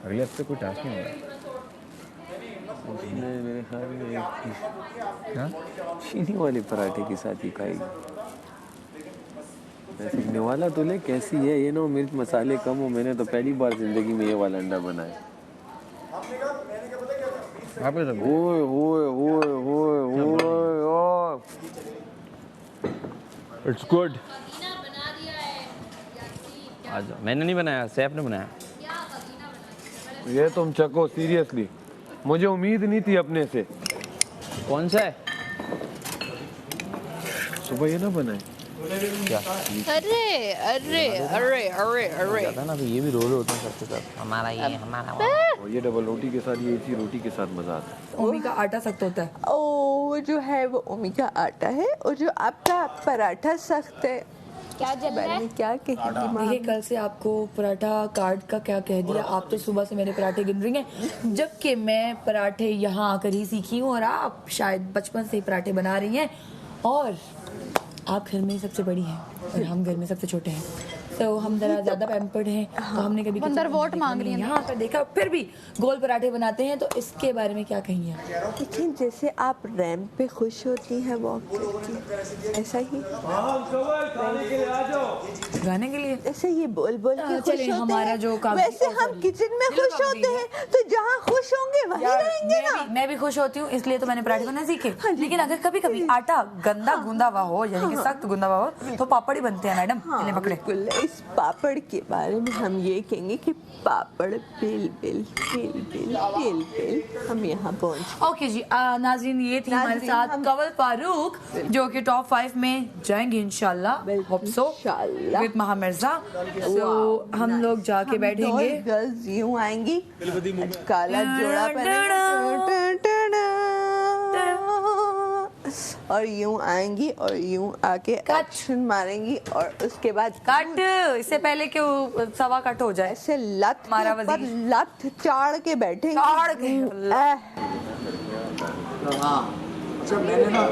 अगले हफ्ते कोई टास्क नहीं होगा। उसने मेरे ख्याल में एक हाँ? चीनी वाले पराठे के साथ ही खाई। मैं सीखने वाला तो ले कैसी है ये ना, मिर्च मसाले कम हो। मैंने तो पहली बार जिंदगी में ये वाला अंडा बनाया। ओए ओए ओए ओए ओए, इट्स गुड। आज मैंने नहीं बनाया, सैफ ने बनाया। ये तुम चको सीरियसली, मुझे उम्मीद नहीं थी अपने से। कौन सा है? सुबह ये ना बनाए क्या? अरे अरे अरे अरे अरे जाता है ना, तो ये भी रोल होते हैं सबके साथ। हमारा ये हमारा और ये डबल रोटी के साथ, ये इसी रोटी के साथ मजा आता है। ओमी का आटा सख्त होता है। ओ जो है वो ओमी का आटा है, और जो आपका पराठा सख्त है। क्या जल रहा है? मैं क्या कहेगी माँ? देखिए कल से आपको पराठा कार्ड का क्या कह दिया। आप तो सुबह से मेरे पराठे गिन रही हैं, जबकि मैं पराठे यहाँ आकर ही सीखी हूँ और आप शायद बचपन से ही पराठे बना रही हैं। और आप घर में सबसे बड़ी हैं और हम घर में सबसे छोटे हैं, तो हम जरा ज्यादा पैम्पर्ड हैं। तो हमने कभी अंदर वोट मांग रही है यहाँ पर देखा, फिर भी गोल पराठे बनाते हैं। तो इसके बारे में क्या कहेंगे आप? लेकिन जैसे आप रैंप पे खुश होती हैं वॉक करके, ऐसा ही गाने के लिए ऐसे ये बोल बोल के खुश चलिए, होते हमारा हैं। जो काम- वैसे हम sorry, किचन में दिल खुश काम होते नहीं हैं, तो जहाँ खुश होंगे वहीं रहेंगे ना। मैं भी खुश होती हूँ, इसलिए तो मैंने पराठे बनाना सीखे। लेकिन अगर कभी कभी आटा गंदा गूंदा हुआ हो, यानी कि सख्त गूंदा हुआ हो, तो पापड़ ही बनते हैं मैडम। हाँ, इन्हें पकड़े। बिल्कुल। इस पापड़ के बारे में हम ये कहेंगे कि पापड़ बिल बिल बिल बिल बिल बिल हम यहाँ पहुँच। ओके जी, नाज़रीन ये थी हमारे नाज़रीन, साथ हम- कंवल फारूक, जो कि टॉप 5 में जाएंगे इंशाल्लाह, होप सो, इंशाल्लाह। विद महा मिर्जा। तो हम लोग जाके बैठेंगे। गर्ल्स यूं आएंगी, काला जोड़ा पहनेंगे और यूं आएंगी और यूं आके एक्शन मारेंगी, और उसके बाद कट, इससे पहले कि वो सवा कट हो जाए। ऐसे लत के हमारा ऊपर वजीर। लत चाड़ के बैठेंगे। चाड़ के। अच्छा मैंने ना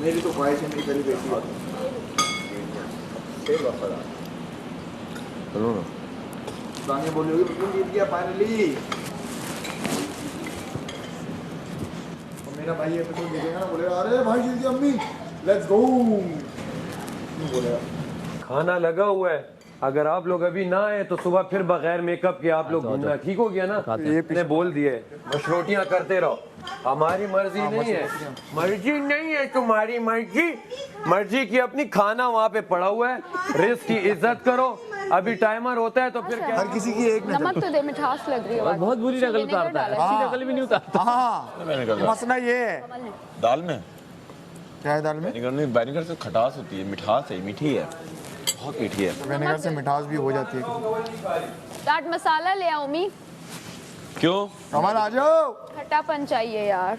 मेरी तो ख्वाहिश नहीं करी बेटी चलो ना, गाने बोली होगी मुस्लिम जीत गया फाइनली। मेरा भाई एपिसोड देखेगा ना, बोलेगा अरे भाई जीत गया अम्मी, लेट्स गो बोलेगा। खाना लगा हुआ है। अगर आप लोग अभी ना आए तो सुबह फिर बगैर मेकअप के आप लोग घूमना, ठीक हो गया ना? ये बोल दिए मशरूटियाँ करते रहो, हमारी मर्जी नहीं है। मर्जी नहीं है तुम्हारी, मर्जी की अपनी। खाना वहाँ पे पड़ा हुआ है, रिस्क की इज्जत करो। अभी टाइमर होता है तो फिर क्या? हर किसी की एक नजर। नमक तो दे, मिठास लग रही है और बहुत बुरी नकल उतारता है, अच्छी नकल भी नहीं उतारता। हाँ मसला ये है। दाल में क्या है दाल में? विनेगर से खटास होती है, मिठास है, मीठी है, बहुत मीठी है। विनेगर से मिठास भी हो जाती है। चाट मसाला ले आओ मी, क्यों? कमल आ जाओ। खट्टापन चाहिए यार।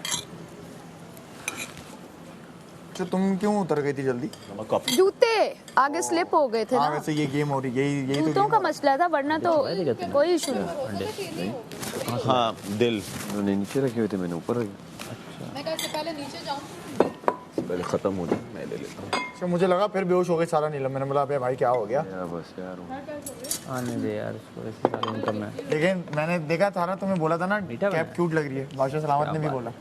तो तुम क्यों उतर गई थी जल्दी? नमक आप जूते आगे स्लिप हो गए थे हाँ ना, वैसे ये गेम हो रही, यही तो जूतों game का हो मसला था, वरना तो कोई इशू नहीं। हाँ दिल उन्होंने नीचे रखे हुए थे, मैंने ऊपर रखे। मैं कैसे पहले नीचे जाऊं? पहले खत्म हो जाए, मैं ले लेता हूँ। अच्छा मुझे लगा फिर बेहोश हो गए सारा नीलम। मैंने बोला अबे भाई क्या हो गया? यार बस यार आने दे यार इसको, ऐसे सारे इनकम है। लेकिन मैंने देखा था ना, तुम्हें बोला था ना मीठा बना कैप क्यूट लग रही है। बादशाह सलामत ने भी बोला।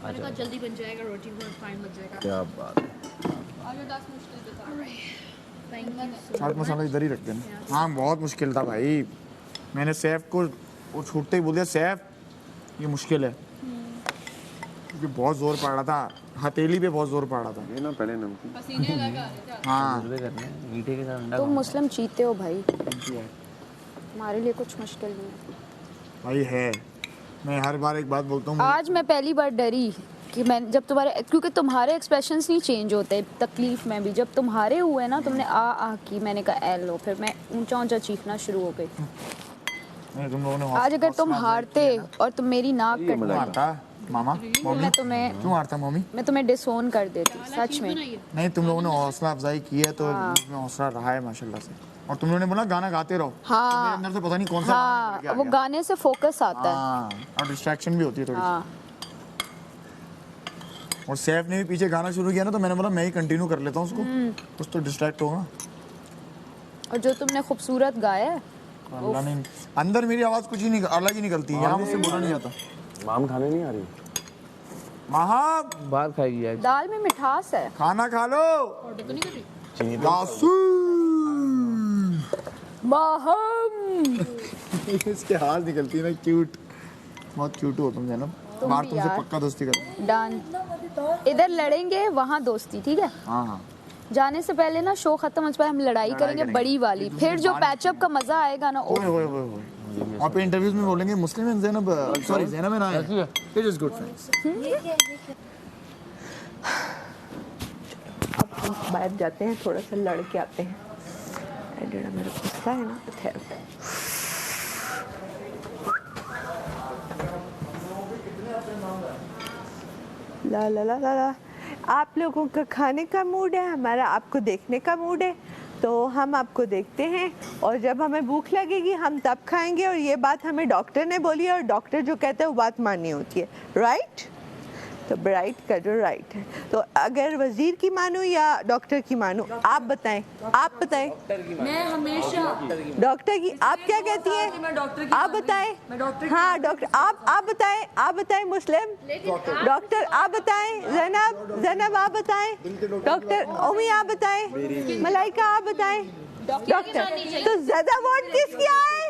मैंने कहा जल्दी बन जाएगा, रोटी बहुत टाइम लग जाएगा। क्या बात है। आगे 10 मुश्किल बता। Thank you. चाट मसाला इधर ही रख देना। हाँ बहुत मुश्किल था भाई। मैंने सैफ को वो छूटते ही बोल दिया, सैफ ये मुश्किल है, क्योंकि बहुत जोर पड़ रहा था, हथेली पे बहुत जोर पड़ रहा था। ये ना पहले नमकीन पसीने लगा रहे थे। हाँ मुर्गे करने हैं, मीठे के साथ अंडा तुम खाओ। मुस्लिम चीते हो भाई, हमारे लिए कुछ मुश्किल नहीं है। भाई है। मैं हर बार एक बात बोलता हूँ, आज मैं पहली बार डरी कि मैं जब तुम्हारे, क्योंकि तुम्हारे एक्सप्रेशंस नहीं चेंज होते तकलीफ में भी। जब तुम्हारे हुए ना, तुमने आ की, मैंने कहा एल लो, फिर मैं ऊंचा ऊंचा चीखना शुरू हो गई। नहीं, तुम लोगों ने आज अगर तुम हारते और तुम मेरी नाक क्यों कटती, हारता मामा मम्मी? मैं तुम्हें क्यों हारता मम्मी? मैं तुम्हें डिसोन कर देती सच में। नहीं तुम लोगों ने हौसला अफजाई की है तो इसमें हौसला रहा है माशाल्लाह से। और तुम लोगों ने बोला गाना गाते रहो, तो हाँ मेरे अंदर से पता नहीं कौन सा गाना निकल के आ हाँ, वो गया। गाने से फोकस आता है। हाँ और डिस्ट्रैक्शन भी होती है थोड़ी सी। हाँ और सैफ ने भी पीछे गाना शुरू किया ना, तो मैंने बोला मैं ही कंटिन्यू कर लेता हूँ उसको, कुछ तो डिस्ट्रैक्ट होगा। और जो तुमने खूबसूरत गाया है, अल्लाह ने अंदर मेरी आवाज कुछ ही नहीं अलग ही निकलती है, यहाँ मुझसे बोला नहीं जाता। माम खाने नहीं आ रही। महा बाहर खाएगी आज। दाल में मिठास है। खाना खा लो। तो नहीं कर रही। यासू बाहम इसके हाथ निकलती है ना, क्यूट, बहुत क्यूट हो तुम जनाब। तुम बाहर भी तुमसे यार। पक्का दोस्ती कर। डन। इधर लड़ेंगे, वहाँ दोस्ती, ठीक है? हाँ हाँ जाने से पहले ना शो खत्म होने से पहले हम लड़ाई करेंगे बड़ी वाली, फिर जो पैचअप का मजा आएगा ना, ओए ओए ओए ओए। वहाँ पे इंटरव्यूज में बोलेंगे Muslim and Zainab, sorry Zainab and I it is good friends. अब हम बाहर जाते हैं, थोड़ा सा लड़ के आते हैं। एडिडा मेरा गुस्सा है ना, ठहर। ला ला ला ला ला। आप लोगों का खाने का मूड है, हमारा आपको देखने का मूड है, तो हम आपको देखते हैं और जब हमें भूख लगेगी हम तब खाएंगे। और ये बात हमें डॉक्टर ने बोली है और डॉक्टर जो कहता है वो बात माननी होती है, राइट? तो राइट का जो राइट है, तो अगर वजीर की मानूं या डॉक्टर की मानूं, आप बताएं, आप बताएं। मैं हमेशा डॉक्टर की, आप क्या कहती हैं? मैं डॉक्टर की आप बताएं। मैं डॉक्टर की हाँ डॉक्टर, आप बताएं, आप बताएं। मुस्लिम डॉक्टर आप बताएं। जैनब आप बताएं। डॉक्टर उमी आप बताएं। मलाइका आप बताएं। डॉक्टर तो ज्यादा वोट किसकी आए?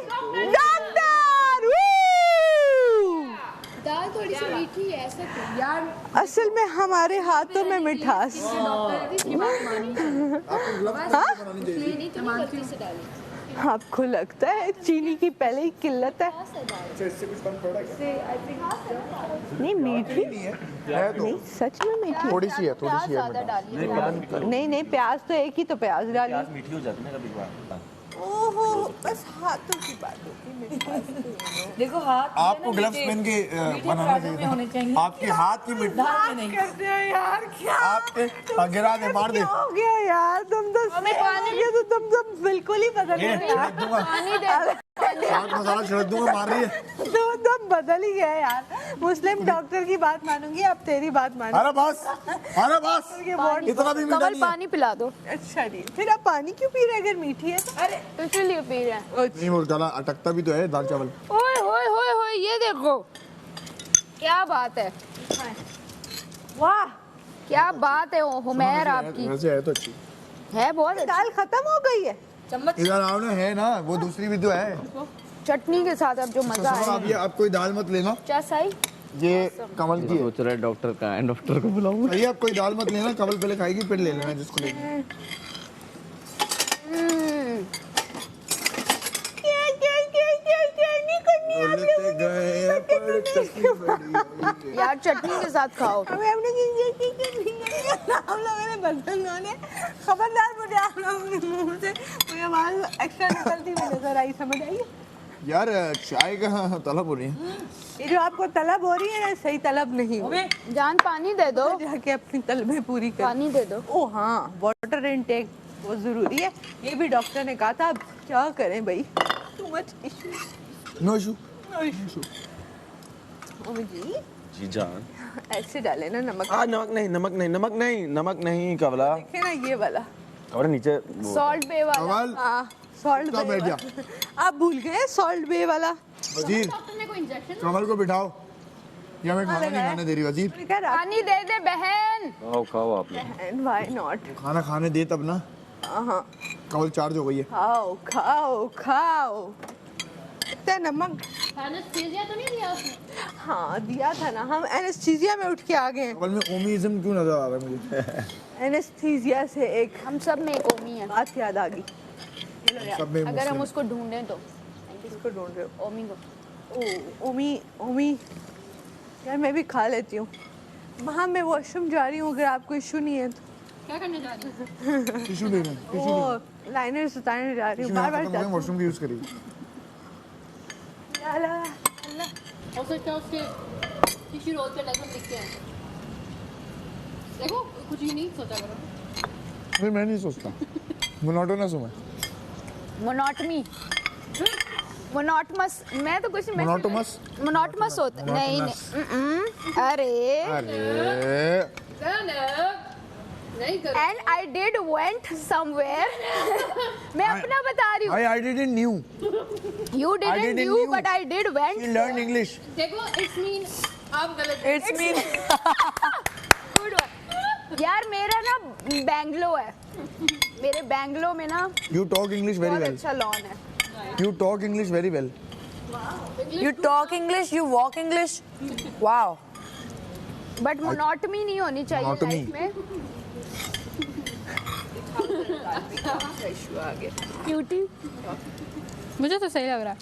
डॉक्टर। दाल थोड़ी सी मीठी है, ऐसा क्यों? यार असल में हमारे हाथों में मिठास। डॉक्टर की बात मानी चाहिए। नहीं तो नहीं गलती से डाली। आपको लगता है चीनी की पहले ही किल्लत है? नहीं मीठी नहीं, सच में मीठी। थोड़ी सी है, थोड़ी सी है ज्यादा मिठास। डालिए। नहीं नहीं, प्याज तो एक ही तो प्याज डाली। मीठी हो जाती है ना कभी कभार। ओहो बस हाथों की बात होती। देखो हाथ आपको ग्लव्स पहन के बनाना होने चाहिए चाहिए। था। आपके हाथ की मिठास करते हो यार, क्या आपके गिरा दे, मार दे। क्या हो गया यार? तुम तो तुम बिल्कुल ही बदल ये गए यार। छिड़क दूंगा, पानी दे। चाट मसाला छिड़क दूंगा, मार रही है। तुम बदल ही गए यार। मुस्लिम डॉक्टर की बात मानूंगी, अब तेरी बात मानूंगी। अरे बस इतना भी मीठा कमल नहीं है। पानी पिला दो। अच्छा नहीं, फिर आप पानी क्यों पी रहे अगर मीठी है तो? अरे इसलिए पी रहे हैं। नहीं वो गला अटकता भी तो है दाल चावल। ओए होए होए होए, ये देखो क्या बात है, वाह, क्या बात है हुमैर आपकी। वैसे है तो अच्छी। है बहुत अच्छी। दाल खत्म हो गई है। चम्मच इधर आओ ना, है ना वो दूसरी भी तो है। चटनी के साथ अब जो मजा सुनो, आप आया। ये आप कोई दाल मत लेना, क्या सही? ये कमल की है। सोच रहा है डॉक्टर कहाँ है, डॉक्टर को बुलाऊं। भैया आप कोई दाल मत लेना, कमल पहले खाएगी फिर ले लेना जिसको लेना। यार चटनी के साथ खाओ। हमें हमने हम लोगों ने बर्तन धोने, खबरदार मुझे आप लोगों के मुंह से कोई आवाज एक्स्ट्रा निकलती हुई नजर आई, समझ आई? यार चाय का तलब हो रही है। ये जो आपको तलब हो रही है ना, सही तलब नहीं हो। जान पानी दे दो, जाके अपनी तलबें पूरी कर। पानी दे दो। ओ हाँ, वाटर इनटेक बहुत जरूरी है, ये भी डॉक्टर ने कहा था। अब क्या करें भाई, too much issue. No issue. Mummy जी जी जान। ऐसे डाले ना नमक। नमक नहीं, नमक नहीं, नमक नहीं, नमक नहीं कवला। देखे ना ये वाला और नीचे सॉल्ट बे वाला। कवल हाँ, सॉल्ट कब बैठ बे जा? आप भूल गए सॉल्ट बे वाला। वजीर कमल को बिठाओ, या मैं खाना नहीं खाने दे रही वजीर। पानी दे दे बहन। खाओ खाओ आप लोग। And why not? खाना खाने दे तब ना। हाँ, कवल चार्ज हो गई है। खाओ खाओ खाओ। इतना नमक एनेस्थीसिया तो नहीं दिया उसने? हाँ दिया था ना, हम एनेस्थीसिया में उठ के आ गए। कवल में ओमीइज्म क्यों नजर आ रहा है मुझे? एनेस्थीसिया से एक हम सब में एक ओमी है। बात याद आ गई। सब में अगर हम उसको ढूंढें तो किसको ढूंढ रहे हो? ओमी को। ओ ओमी ओमी यार मैं भी खा लेती हूँ। वहाँ मैं वॉशरूम जा रही हूँ, अगर आपको इशू नहीं है तो। क्या करने जा रही है? टिश्यू ले लें। वो लाइनर्स उतारने जा रही हूँ, बार बार जाती हूँ। वॉशरूम की यूज करिए। अल्लाह, हो सकता है उसके टिश्यू रोल पे लगभग दिखते हैं। देखो कुछ ही नहीं सोचा करो। फिर मैं नहीं सोचता, मोनोटोनस हूँ मैं। मोनोटमी, मोनोटमस। मैं तो कुछ नहीं। मोनोटोमस। मोनोटमस होता नहीं नहीं। अरे अरे नहीं कर। And I did went somewhere. मैं अपना बता रही हूँ। I didn't knew. You I didn't didn't knew knew. but I did went. She learned English. देखो इट्स मीन आप गलत। It's mean Good one. यार मेरा ना बैंगलो है, मेरे बैंगलो में ना You talk English very बहुत well. अच्छा लॉन है। You talk English very well. You talk English, you walk English. Wow. But monotony नहीं होनी चाहिए Monotony. लाइफ में। क्यूटी मुझे तो सही लग रहा है।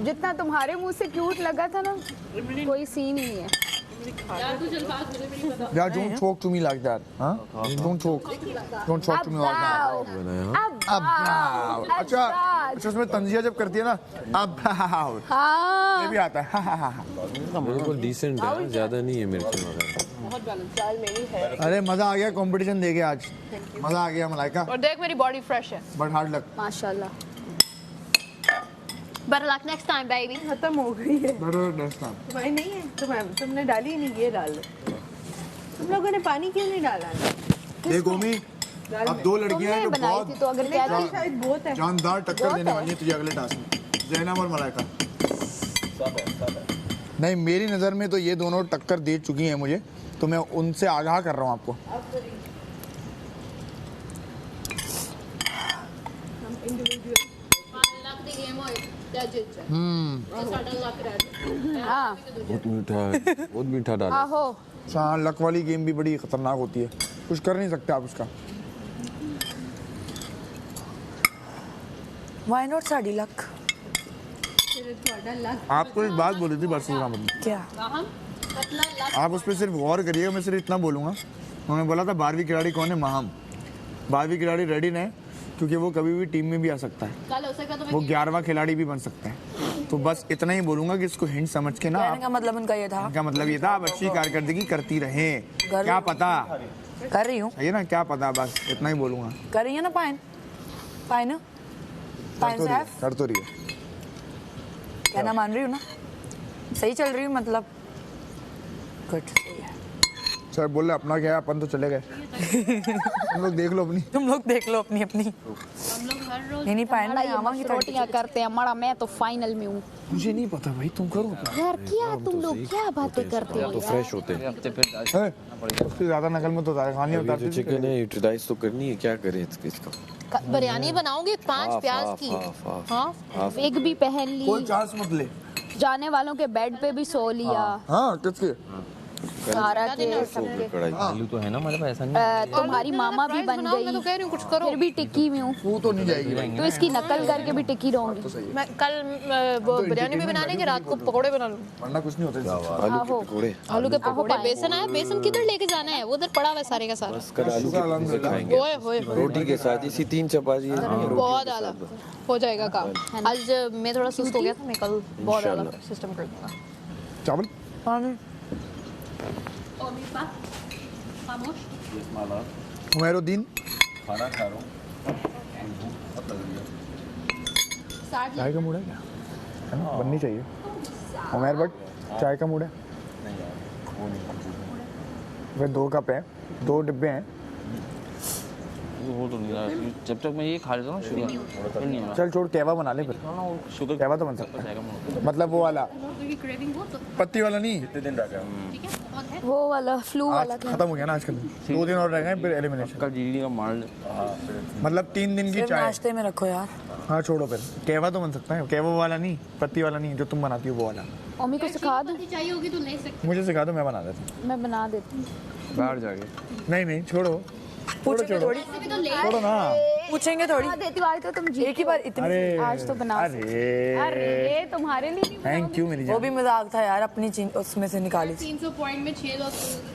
जितना तुम्हारे मुंह से क्यूट लगा था ना, कोई सीन ही नहीं है। यार कुछ अल्फाज मुझे भी नहीं पता। Yeah, don't talk to me like that. Huh? Don't talk. Don't talk to me like that. अब अच्छा अच्छा, उसमें तंजिया जब करती है ना, अब ये हाँ भी आता है। बिल्कुल डिसेंट है, ज्यादा नहीं है मेरे को। बहुत बैलेंस। अरे मजा आ गया कंपटीशन देके आज, मजा आ गया मलाइका। और देख मेरी बॉडी फ्रेश है। But hard luck. माशाल्लाह। Better luck next time, baby. खत्म हो गई है। Better next time. तुम्हारी नहीं है, तुमने डाली नहीं, ये डाल दो। तुम लोगों ने पानी क्यों नहीं डाला? देख ओमी, अब दो लड़कियां हैं तुमने जो बनाई थी तो बहुत अगर क्या लेकिन शायद बहुत है। जानदार टक्कर देने वाली है तुझे अगले टास्क में, जैनब और मलाइका। नहीं, मेरी नज़र में तो ये दोनों टक्कर दे चुकी हैं मुझे, तो मैं उनसे आगाह कर रहा हूँ आपको। हाँ बहुत मीठा है, बहुत मीठा डाला। आहो। हाँ, लक वाली गेम भी बड़ी खतरनाक होती है, कुछ कर नहीं सकते आप उसका। Why not sari luck? आपको एक बात बोली थी बरसूर अहमद ने, क्या? आप उस पर सिर्फ गौर करिएगा, मैं सिर्फ इतना बोलूँगा। उन्होंने बोला था 12वीं खिलाड़ी कौन है? माहम। 12वीं खिलाड़ी रेडी ने, क्योंकि वो कभी भी टीम में भी आ सकता है, कल हो सका तो वो 11वां खिलाड़ी भी बन सकता है। तो बस इतना ही बोलूँगा कि इसको हिंट समझ के ना, कहने का मतलब उनका ये था। इनका मतलब ये था आप अच्छी कारकर्दगी करती रहें। क्या पता, कर रही हूँ, सही है ना, क्या पता, बस इतना ही बोलूँगा। कर रही है ना पाइन, पाइन पाइन साहब, कर तो रही है। कहना मान रही हूँ ना, सही चल रही हूँ मतलब। गुड। सर बोल रहे अपना क्या है, अपन तो चले गए। तुम लोग देख लो अपनी। तुम लोग देख लो अपनी अपनी। हम लोग हर रोज नहीं पाइन हमारा में ये आवांगी रोटियां करते हैं हमारा, मैं तो फाइनल में हूँ। मुझे नहीं पता भाई, तुम करो। यार क्या तुम लोग क्या बातें करते हो तो यार? फ्रेश होते हैं। हफ्ते फिर उससे ज्यादा नकल में तो खानी अभी उतारती जो चिकन है यूटिलाइज तो करनी है, क्या करें इसका? बिरयानी बनाओगे 5 प्याज की। हाँ विग भी पहन कोई ली, चांस मत ले। जाने वालों के बेड पे भी सो लिया। हाँ, किसके? सारा के सबके आलू तो है ना हमारे पास, ऐसा नहीं तुम्हारी मामा भी बन बनाओ, मैं तो गई, कह रही हूँ कुछ करो। फिर भी टिक्की में हूँ, तू तो नहीं जाएगी तो इसकी नकल करके भी टिक्की रहूंगी। मैं कल वो बिरयानी भी बनाने के रात को पकोड़े बना लूँ। वरना कुछ नहीं होता। आहो आलू के पकोड़े, बेसन आया, बेसन किधर लेके जाना है, वो उधर पड़ा हुआ है सारे का सारा। आलू के पीसे खाएंगे ओए होए रोटी के साथ, इसी 3 चपाती बहुत आला हो जाएगा काम। आज मैं थोड़ा सुस्त हो गया था, मैं कल बहुत आला सिस्टम कर दूंगा। चावल उमैरुद्दीन खाना खा रहा हूँ। चाय का मूड है क्या? है ना, बननी चाहिए। उमैर बट चाय का मूड है? फिर 2 कप है, 2 डिब्बे हैं। वो तो नहीं रहा, जब तक मैं ये खा लेता हूँ ना शुगर फिर नहीं रहा। चल छोड़, कहवा बना ले फिर। शुगर कहवा तो बन सकता है, मतलब वो वाला पत्ती वाला नहीं। कितने दिन रह गया? वो वाला फ्लू वाला आज खत्म हो गया ना, आज का दिन 2 दिन और रह गए फिर एलिमिनेशन। कल जीडी का मार मतलब 3 दिन की सिर्फ चाय। नाश्ते में रखो यार। हाँ छोड़ो फिर, कहवा तो बन सकता है, कहवा वाला नहीं, पत्ती वाला नहीं, जो तुम बनाती हो वो वाला। मम्मी को सिखा दूँ? चाहिए होगी तो ले सकते। मुझे सिखा दो, मैं बना देता हूँ। मैं बना देती हूँ। बाहर जाके नहीं नहीं छोड़ो, पूछेंगे थोड़ी, छोड़ो ना। पूछेंगे थोड़ी। बना देती हूँ, आज तो तुम जीत एक ही बार इतनी। अरे आज तो बना अरे तुम्हारे लिए नहीं थैंक यू मेरी वो जान। भी मजाक था यार, अपनी उसमें से निकाली थी। 300 पॉइंट में 6 लोग।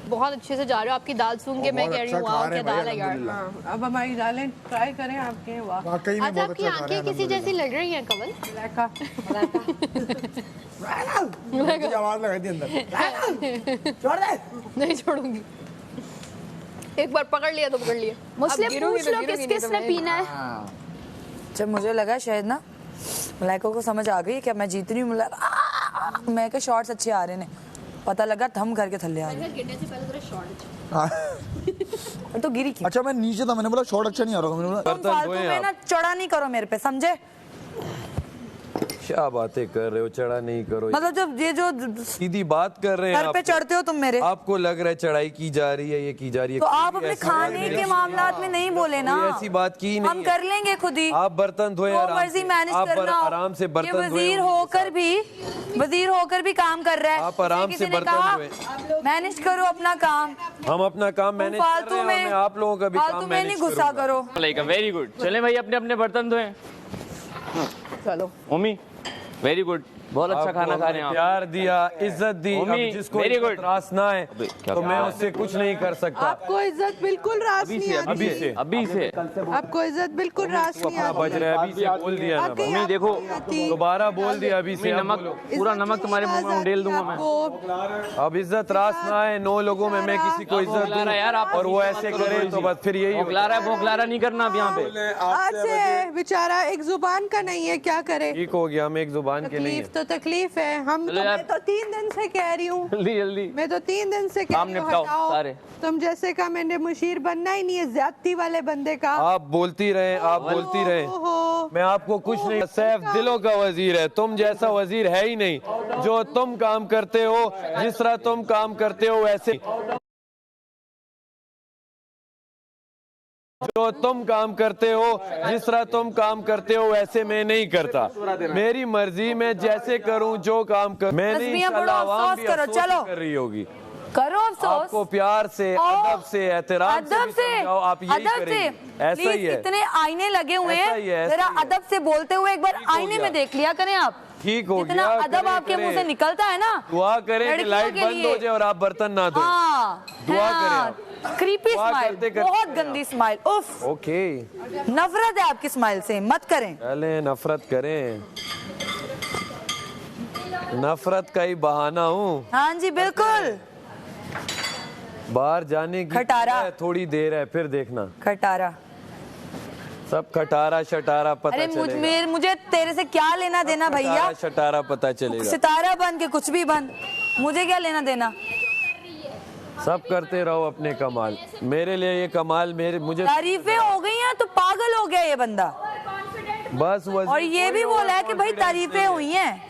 बहुत अच्छे से जा रहे हो, आपकी दाल सुन के मैं कह रही हूँ वाह क्या दाल है यार। अब हमारी दालें ट्राई करें आपके। वाह वाकई में आज बहुत आपकी अच्छा खा रहे आंखें हैं, किसी जैसी लग रही हैं कमल। मुझे आवाज लगाई थी अंदर। छोड़ दे। नहीं छोड़ूंगी, एक बार पकड़ लिया तो पकड़ लिया। मुझसे अब गिरूंगी पूछ तो लो गिरूंगी, किस नहीं किस तो ने मैं- पीना है। जब मुझे लगा शायद ना मलाइका को समझ आ गई कि मैं जीत रही हूँ, मैं के शॉट्स अच्छे आ रहे ने, पता लगा थम करके थल्ले आ गए। गिरने से पहले तेरा शॉट और तो गिरी क्यों? अच्छा मैं नीचे था, मैंने बोला शॉट अच्छा नहीं आ रहा, मैंने बोला तुम फालतू में ना चढ़ा नहीं करो मेरे पे, समझे? क्या बातें कर रहे हो, चढ़ा नहीं करो, मतलब जब ये जो सीधी बात कर रहे हैं घर पे आप। चढ़ते हो तुम मेरे, आपको लग रहा है चढ़ाई की जा रही है, ये की जा रही है, तो आप अपने खाने के मामलात में नहीं बोले ना। कोई ऐसी बात की नहीं हम है। कर लेंगे खुद ही, आप बर्तन धोए जो आराम मर्जी से। मैनेज आप करना हो। आराम से ये बर्तन धोए, वजीर होकर भी काम कर रहा है। आप आराम किसी से ने बर्तन कहा, धोए। मैनेज करो अपना काम, हम अपना काम मैनेज कर फालतू रहे हैं, और में मैं आप लोगों का भी फालतू काम में नहीं मैनेज गुस्सा करूंगा। करो। वेरी गुड, चले भाई अपने अपने बर्तन धोएं। चलो मम्मी वेरी गुड, बहुत अच्छा आपको खाना खा रहे हैं हमने आप। प्यार दिया, इज्जत दी, अब मम्मी, जिसको very good। इज्जत रास ना है क्या तो मैं बात उससे कुछ नहीं कर सकता। आपको इज्जत बिल्कुल रास अभी नहीं से आती। अभी से अभी से आपको इज्जत बिल्कुल रास नहीं अपना बज आती। रहा है, अभी से बोल दिया ना, वाकई मम्मी आपको देखो, नहीं आती। दोबारा बोल दिया, अभी से मम्मी अब नमक, बोलो। पूरा नमक तुम्हारे मुंह में उंडेल दूंगा मैं। आपको अब इज्जत रास ना है, 9 लोगों में मैं किसी को इज्जत भोगला रहा है यार, आप दूं और वो ऐसे करे तो बस फिर यही भोगला रहा है, भोगला नहीं करना अब यहाँ पे। आज से बेचारा एक जुबान का नहीं है, क्या करे। ठीक हो गया, हम एक जुबान के नहीं तकलीफ तो तकलीफ है। हम चलो यार। मैं तो 3 दिन से कह रही हूँ, जल्दी जल्दी मैं तो 3 दिन से कह काम रही हूँ निपटाओ हटाओ। सारे। तुम जैसे का मैंने मुशीर बनना ही नहीं है, ज्यादती वाले बंदे का। आप बोलती रहे, आप बोलती रहे, ओहो। मैं आपको कुछ नहीं। सैफ दिलों का वजीर है, तुम जैसा वजीर है ही नहीं। जो तुम काम करते हो, जिस तरह तुम काम करते हो वैसे, जो तुम काम करते हो, जिस तरह तुम काम करते हो वैसे मैं नहीं करता। मेरी मर्जी, मैं जैसे करूं जो काम कर, मैं नहीं, तस्बीहें पढ़ो, इंशाल्लाह अवाम अफसोस भी करो, अफसोस चलो। कर रही होगी। करो अफसोस। आपको प्यार से, अदब से, एहतराम से भी समझाओ, आप यही करेंगे। ऐसा ही है, इतने आईने लगे हुए ऐसा ही है, हैं, ऐसा जरा ही है। अदब से बोलते हुए एक बार ठीक हो आईने गया। में देख लिया करें आप। ठीक हो जितना गया, अदब करें, आपके मुंह से करें। निकलता है ना, दुआ करें कि लड़कियों लाइट के बंद लिए। हो जाए और आप बर्तन ना धोएं। हाँ, दुआ हाँ, करें क्रीपी दुआ स्माइल, करते करते बहुत करें गंदी स्माइल, उफ, ओके, नफरत है आपकी स्माइल से, मत करें। पहले नफरत करें, नफरत का ही बहाना हूँ। हाँ जी बिल्कुल, बाहर जाने की खटारा। है, थोड़ी देर है, फिर देखना खटारा। सब खटारा शटारा पता अरे चलेगा। मुझे तेरे से क्या लेना देना भैया, खटारा शटारा पता चलेगा। सितारा बन के कुछ भी बन, मुझे क्या लेना देना। सब करते रहो अपने कमाल, मेरे लिए ये कमाल, मेरे मुझे तारीफें हो गई हैं तो पागल हो गया ये बंदा, बस और ये भी बोला है कि भाई तारीफें हुई हैं।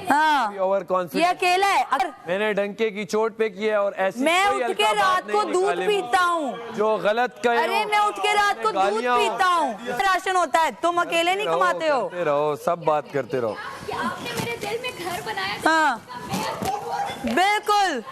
हाँ, ओवर ये कॉन्फिडेंस अकेला है। अगर मैंने डंके की चोट पे की है और ऐसी मैं कोई उठ के हल्का रात बात को नहीं दूध निकाले मुंह पीता हूँ, जो गलत कहे अरे हो, मैं उठ के रात को दूध गालियाँ हो। पीता हूँ, राशन होता है, तुम अकेले नहीं कमाते हो। करते रहो, सब बात करते रहो। आपने मेरे दिल में घर बनाया। हाँ बिल्कुल,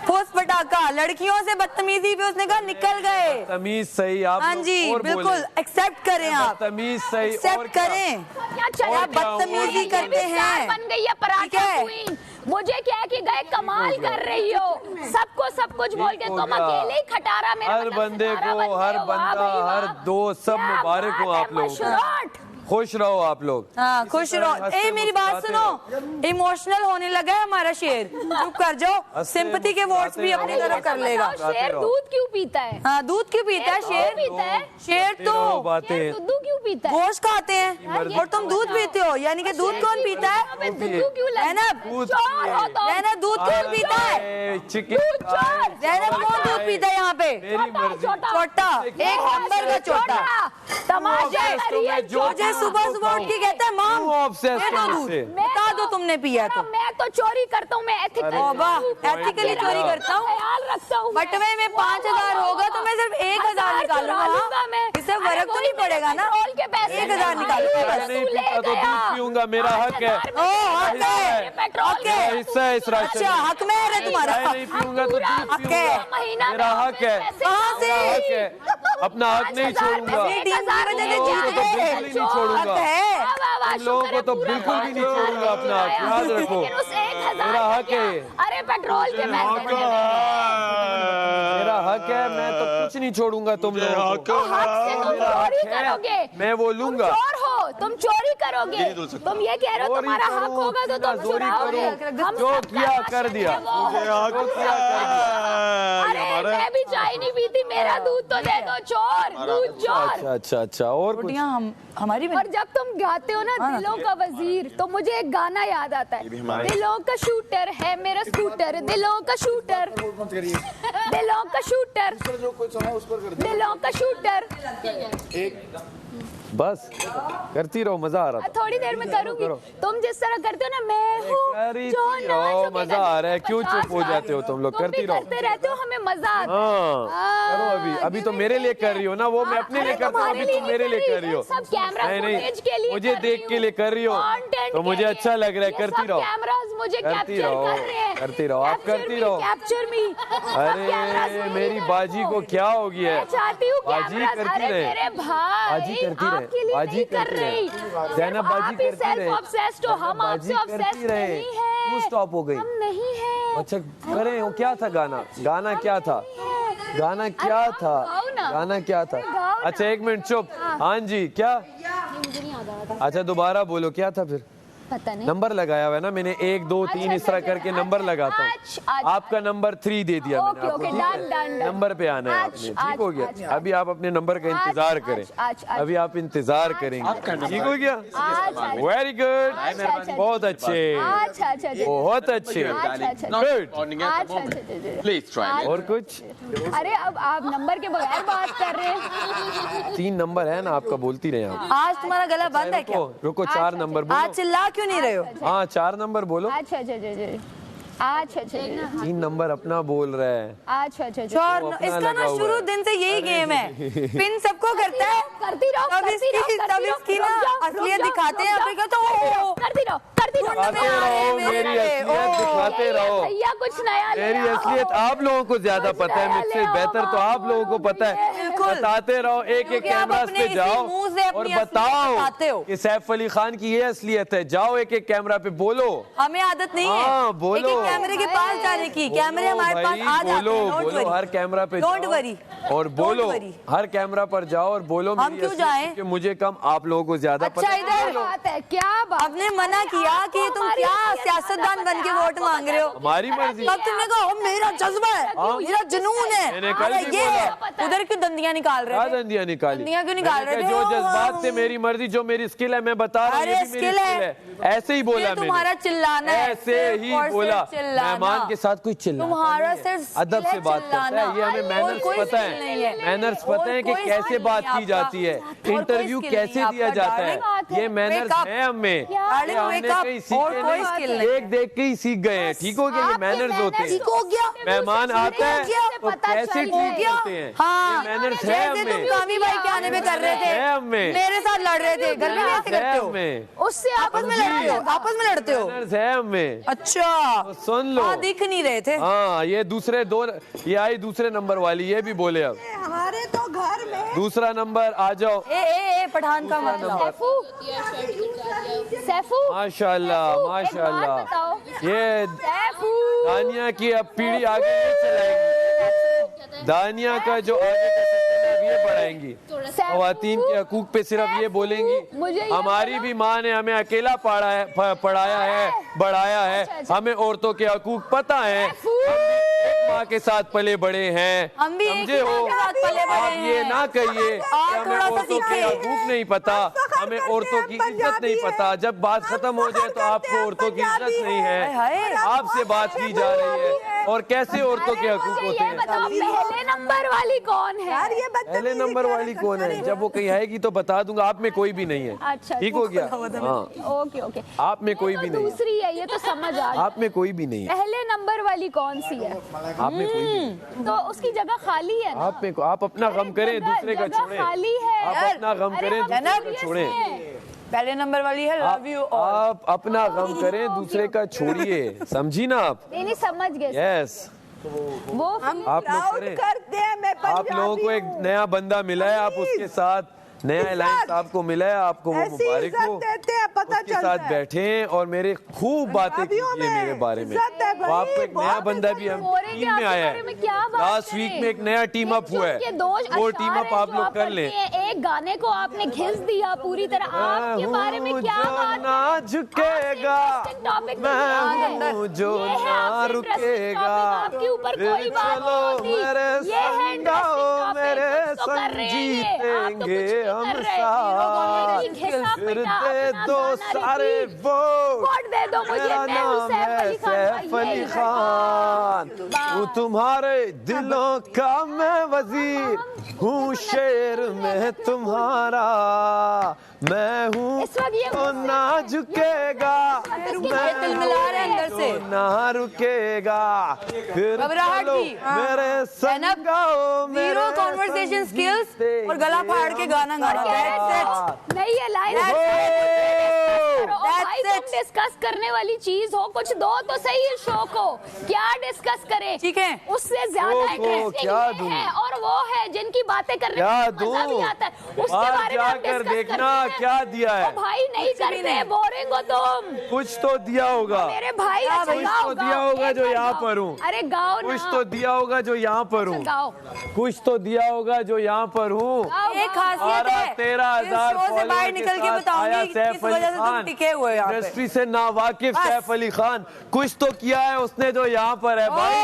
ठोस पटाखा, लड़कियों से बदतमीजी पे उसने कहा निकल गए। तमीज सही आप हाँ लोग जी और बिल्कुल बोलें। एक्सेप्ट करें आप, तमीज सही और एक्सेप्ट क्या? करें। क्या चला आप बदतमीजी करते हैं, बन गई है ठीक पराठा है? क्वीन। मुझे क्या है कि गए कमाल कर रही हो, सबको सब कुछ बोल के हो तुम गया। अकेले ही खटारा मेरा हर मतलब बंदे सितारा को, बन गए हर हो, वाह बंदा, भाई वाह। हर दोस्त, सब क्या मुबारक हो बात आप है, लोगों को। मशरूट। खुश रहो आप लोग। हाँ खुश रहो। हंसते ए मेरी बात मुस्कुराते सुनो, इमोशनल होने लगा है हमारा शेर, चुप कर जाओ। हंसते सिंपैथी के वोट्स भी अपनी तरफ कर लेगा। बताओ, शेर दूध क्यों पीता है? हाँ दूध क्यों पीता है शेर? पीता है शेर तो रहो बातें। शेर दूध क्यों पीता है? गोश्त खाते हैं और तुम दूध पीते हो, यानी कि दूध कौन पीता है? अबे दूध क्यों लग ज़ैनब, दूध चोर हो तुम। ज़ैनब दूध कौन पीता है? चिकन दूध चोर। ज़ैनब कौन दूध पीता है यहाँ पे? मेरी मर्जी। छोटा, एक नंबर का छोटा। तमाशा obsessed कर रही है, हो, मैं मुझे सुबह सुबह उठ के कहता है माम क्यों obsessed दे दो हो दूध, मुझसे? बता दो तुमने पिया है तो। मैं तो चोरी करता हूँ, मैं एथिकल एथिकली चोरी करता हूँ। ख्याल रखता हूँ। बटवे में 5,000 होगा तो मैं सिर्फ 1,000 निकालूंगा। इससे फर्क तो नहीं पड़ेगा ना, पेट्रोल के पैसे 1,000 निकालूंगा मैं बस। नहीं पीता तो दूध पीऊंगा, मेरा हक है। ओ हक है, पेट्रोल हक है। मेरा हिस्सा है इस राशन अच्छा में। हक में है तुम्हारा। मैं नहीं पीऊंगा तो दूध हक है। पीऊंगा, मेरा हक है। कहाँ से? मेरा हक है, अपना हक नहीं छोड़ूंगा। अपनी टीम की वजह से तुम लोगों को तो जीत बिल्कुल ही गए। नहीं छोड़ूंगा। हक है। तुम लोगों को तो बिल्कुल भी नहीं छोड़ूंगा, अपना हक याद रखो। मेरा हक है, अरे पेट्रोल के पैसे मेरा हक है, मैं तो कुछ नहीं छोड़ूंगा तुम लोगों को। हक से तुम मेरा चोरी हक है, करोगे। मैं वो लूंगा। तुम चोर हो, तुम चोरी करोगे। तुम ये कह रहे हो चोरी तुम्हारा हक करूं, होगा तो तुम चोरी चुराओगे। करूं, हम जो सबका किया हक कर दिया। है वो। जो किया कर दिया। अरे मैं भी चाय नहीं पीती, मेरा दूध तो दे दो चोर, दूध चोर। अच्छा अच्छा अच्छा, और कुछ? रोटियां हमारी और जब तुम गाते हो ना दिलों का वजीर, तो मुझे एक गाना याद आता है। दिलों का शूटर है मेरा स्कूटर, दिलों का शूटर, दिलों का शूटर, दिलों का शूटर। बस करती रहो, मजा आ रहा था। थोड़ी देर में करूंगी। तुम जिस तरह करते हो ना, मैं हूँ करती जो रहो, नाचोगे मजा आ रहा है। क्यों चुप हो जाते हो तुम लोग? तुम करती भी रहो। करते रहते हो, हमें मजा आता है। हाँ करो अभी, अभी तो मेरे लिए कर रही हो ना, वो मैं अपने लिए करता हूँ, अभी तुम मेरे लिए कर रही हो। सब कैमरा नहीं फुटेज के लिए मुझे कर देख रही के लिए कर रही हो, Content तो के मुझे लिए। अच्छा लग रहा है। ये करती सब रहो, कैमरास मुझे करती कैप्चर रहो, कर रहे हैं। करती रहो, आप करती रहो। कैप्चर मी। अरे मेरी बाजी को क्या हो गया है? मैं चाहती हूँ बाजी कैमरास। करती अरे रहे, मेरे भाई, बाजी करती रहे, आपके लिए बाजी नहीं कर करती रहे। रही। ज़ैनब सिर्फ बाजी आप ही करती self रहे। obsessed हो, हम बाजी आपसे करती obsessed रहे। नहीं हैं। क्यों स्टॉप हो गई? हम नहीं हैं। अच्छा करें, वो क्या था गाना? गाना क्या था? गाना क्या अरे था? गाओ ना। गाना क्या था? अरे गाओ ना। अच्छा एक मिनट चुप। हाँ जी, क्या? मुझे नहीं याद आ रहा था। अच्छा दोबारा बोलो, क्या था फिर? पता नहीं। नंबर लगाया हुआ है ना मैंने, 1 2 3 इस तरह करके नंबर लगाता हूँ। आपका नंबर 3 दे दिया मैंने ओके, आपको, ओके, ठीक है? Done, done, done. नंबर पे आना है आपने, ठीक हो गया? अभी आप अपने नंबर का इंतजार करें, अभी आप इंतजार करेंगे, ठीक हो गया? वेरी गुड, बहुत अच्छे, अच्छा अच्छा अच्छा बहुत अच्छे, गुड। Please try. और कुछ? अरे अब आप नंबर के बगैर बात कर रहे हैं। 3 नंबर है ना आपका, बोलती रहे आप। आज तुम्हारा गला बंद है क्या? रुको 4 नंबर आज बोलो। चिल्ला क्यों नहीं रहे हो? हाँ 4 नंबर बोलो। अच्छा अच्छा अच्छा अच्छा अच्छा 3 नंबर अपना बोल रहा है। अच्छा अच्छा अच्छा चोर वो अपना इसका लगा ना हुआ शुरू है। दिन से यही गेम है, पिन सबको करता है। करती रहो तब इसकी ना असलियत दिखाते हैं, फिर कहते हैं ओ करती रहो करती रहो। दिखाते रहो, मेरी असलियत दिखाते रहो। भैया कुछ नया ले मेरी आओ। असलियत आप लोगों को ज्यादा कुछ पता है, नया मुझसे ले आओ, बेहतर तो आप लोगों को पता है। बिल्कुल। बताते रहो, एक एक क्योंकि आप कैमरा अपने पे इसी जाओ मुंह से अपनी और असलियत बताओ बताते हो। कि सैफ अली खान की ये असलियत है। जाओ एक एक कैमरा पे बोलो। हमें आदत नहीं हाँ, है बोलो। एक कैमरे के पास जाने की, कैमरे हमारे पास भाई, आ जाते बोलो हैं। डोंट बोलो, हर कैमरा पे डोंट जाओ वरी और बोलो, worry। हर कैमरा पर जाओ और बोलो हम मेरी क्यों असलियत, जाएं? क्योंकि मुझे कम आप लोगों को ज्यादा अच्छा पता है। इधर बात है, क्या बात? आपने मना किया कि तुम क्या सियासतदान बन के वोट मांग रहे हो। हमारी मर्जी। तब तुमने कहा मेरा जज्बा है, मेरा जुनून है। मैंने कल अरे भी ये बोला। उधर क्यों दंदियां निकाल रहे क्या थे? दंदियां निकाली? दंदियां क्यों निकाल मैंने रहे कहा, थे? जो जज्बात से मेरी मर्जी, जो मेरी स्किल है मैं बता रहा हूँ, अरे ये भी मेरी स्किल स्किल है। है। ऐसे ही बोला ये मैंने, तुम्हारा चिल्लाना है, ऐसे सिर्फ ही और सिर्फ बोला। चिल्लाना। मेहमान के साथ कोई चिल्लाता तुम्हारा नहीं है। सिर्फ अदब स्किल से है बात करता है, चिल्लाना। ये हमें और मैनर्स कोई पता स्किल नहीं है, है। मैनर्स और पता है कि कोई कैसे स्किल बात नहीं की जाती है, आपका। और कोई इंटरव्यू स्किल कैसे नहीं दिया आपका, जाता है, डार्लिंग। बात है? ये मैनर्स Wake up. है हमें, क्या? ये Darling, हमने wake up. कहीं और सीखे कोई नहीं, skill नहीं देख देख के ही सीख गए हैं। ठीक हो गया, ये मैनर्स होते हैं। ठीक हो गया मेहमान आता है तो पता कैसे चल ट्रीट गया। करते हैं, हाँ, ये मैनर्स है जैसे तुम हमें, कामी भाई के आने पे कर रहे थे, है हमें, मेरे साथ लड़ रहे थे, घर में भी ऐसे है करते हो, हमें, उससे आपस में लड़ते हो, आपस में लड़ते हो। मैनर्स है हमें। अच्छा, तो सुन लो। हाँ, दिख नहीं रहे थे। हाँ, ये दूसरे दो, ये आई दूसरे नंबर वाली, ये भी बोले अब हमारे तो घर में दूसरा नंबर आ जाओ। ए पठान का मतलब सैफू माशाल्लाह एक माशाल्लाह, बात बताओ। ये सैफू दानिया की अब पीढ़ी आगे नहीं चलाएंगी, दानिया का जो आगे का सिस्टम है ये बढ़ाएंगी, खवातीन के हकूक पे सिर्फ ये बोलेंगी। मुझे ये हमारी भी माँ ने हमें अकेला पढ़ाया है, बढ़ाया है, हमें औरतों के हकूक पता है, एक माँ के साथ पले बड़े हैं, हम भी एक समझे ही हो? माँ के साथ पले बड़े आप ये हैं। ना कहिए कि हमें थोड़ा सा औरतों के सीखे। हकूक नहीं पता, हमें औरतों की इज्जत नहीं पता। जब बात खत्म हो जाए तो आपको औरतों की इज्जत नहीं है, हाय। आपसे बात की जा रही है, और कैसे औरतों के हकूक होते ये हैं। बताओ पहले नंबर वाली कौन है? यार ये पहले नंबर वाली कौन है? जब वो कहीं आएगी तो बता दूंगा, आप में कोई भी नहीं है। अच्छा, ठीक हो गया? हाँ, ओके ओके, आप में कोई भी नहीं है, दूसरी है, ये तो समझ आ गया। आप में कोई भी नहीं है, पहले नंबर वाली कौन सी है? आप में कोई भी नहीं। तो उसकी जगह खाली है ना? आप में आप अपना गम करें, दूसरे का जगह छोड़ें। खाली है। आप अपना गम अरे करें, हम दूसरे का serious छोड़ें। हैं। पहले नंबर वाली है लव यू ऑल। आप अपना गम करें, दूसरे का छोड़िए, समझी ना आप? नहीं समझ गए। यस, वो आप लोग करें। करते हैं। मैं आप लोगों को एक नया बंदा मिला है, आप उसके साथ नया अलायंस आपको मिला है, आपको वो ऐसी मुबारक इज्जत हो। देते हैं, पता उसके चलता साथ है। बैठे और मेरे खूब बातें पंजाबियों कीजिए में मेरे बारे में। इज्जत है भाई, वो आपको एक नया बहुत बंदा भी हम बोलेंगे टीम में आपके आया बारे है, में क्या बात लास्ट करें? वीक में एक नया टीम अप हुआ है, वो टीम अप आप लोग कर लें। एक गाने को आपने घिस दिया पूरी तरह, आपके बारे में क्या बात ना झुकेगा, टॉपिक मैं हूँ जो ना रुकेगा, आपके ऊपर कोई बात चलो नहीं होती। मेरे ये है संग आओ, मेरे interesting topic, संग कुछ तो कर रहे हैं ये, आप तो कुछ जीतेंगे नहीं हम कर रहे। साथ, ये घिसा फिर पिटा दे अपना दो गाना सारे repeat। वोट, वोट दे दो मुझे, मेरा मैं हूँ नाम सैफ है अली खान। सैफ अली खान, हूँ तुम्हारे दिलों का मैं वजीर, हूँ शेर में तुम्हारा, मैं हूँ इस वक्त ये तो ना झुकेगा, मैं तिलमिला रहे हैं अंदर से। तो ना रुकेगा, फिर घबराहट चलो की। मेरे संग आओ, मेरे जीरो कॉन्वर्सेशन संग स्किल्स जीतेंगे और गला फाड़ के गाना गाना। नहीं ये लाइन भाई, तुम डिस्कस करने वाली चीज हो, कुछ दो तो सही है शो को, क्या डिस्कस करें? ठीक है। उससे ज्यादा शो को इंटरेस्टिंग क्या ये दूं? है, और वो है जिनकी बातें करने क्या में मजा भी दूं? आता है, उसके बाहर बारे में आप जाकर डिस्कस देखना करते हैं। क्या दिया है। ओ भाई नहीं करते, बोरिंग हो तुम। कुछ तो दिया होगा, मेरे भाई हाँ अच्छा भाई, गाओ, कुछ तो गाओ, दिया होगा एक जो बार यहाँ गाओ। पर हूँ। अरे गाओ ना। कुछ तो दिया होगा जो यहाँ पर हूँ, गाओ कुछ तो दिया होगा जो यहाँ पर हूँ। एक खासियत है, 13,000 इस शो से बाहर निकल के बताऊंगी किस वजह से तुम टिके हुए हो यहाँ पे। इंडस्ट्री से नावाकिफ बस। सैफ अली खान, कुछ तो किया है उसने जो यहाँ पर है भाई,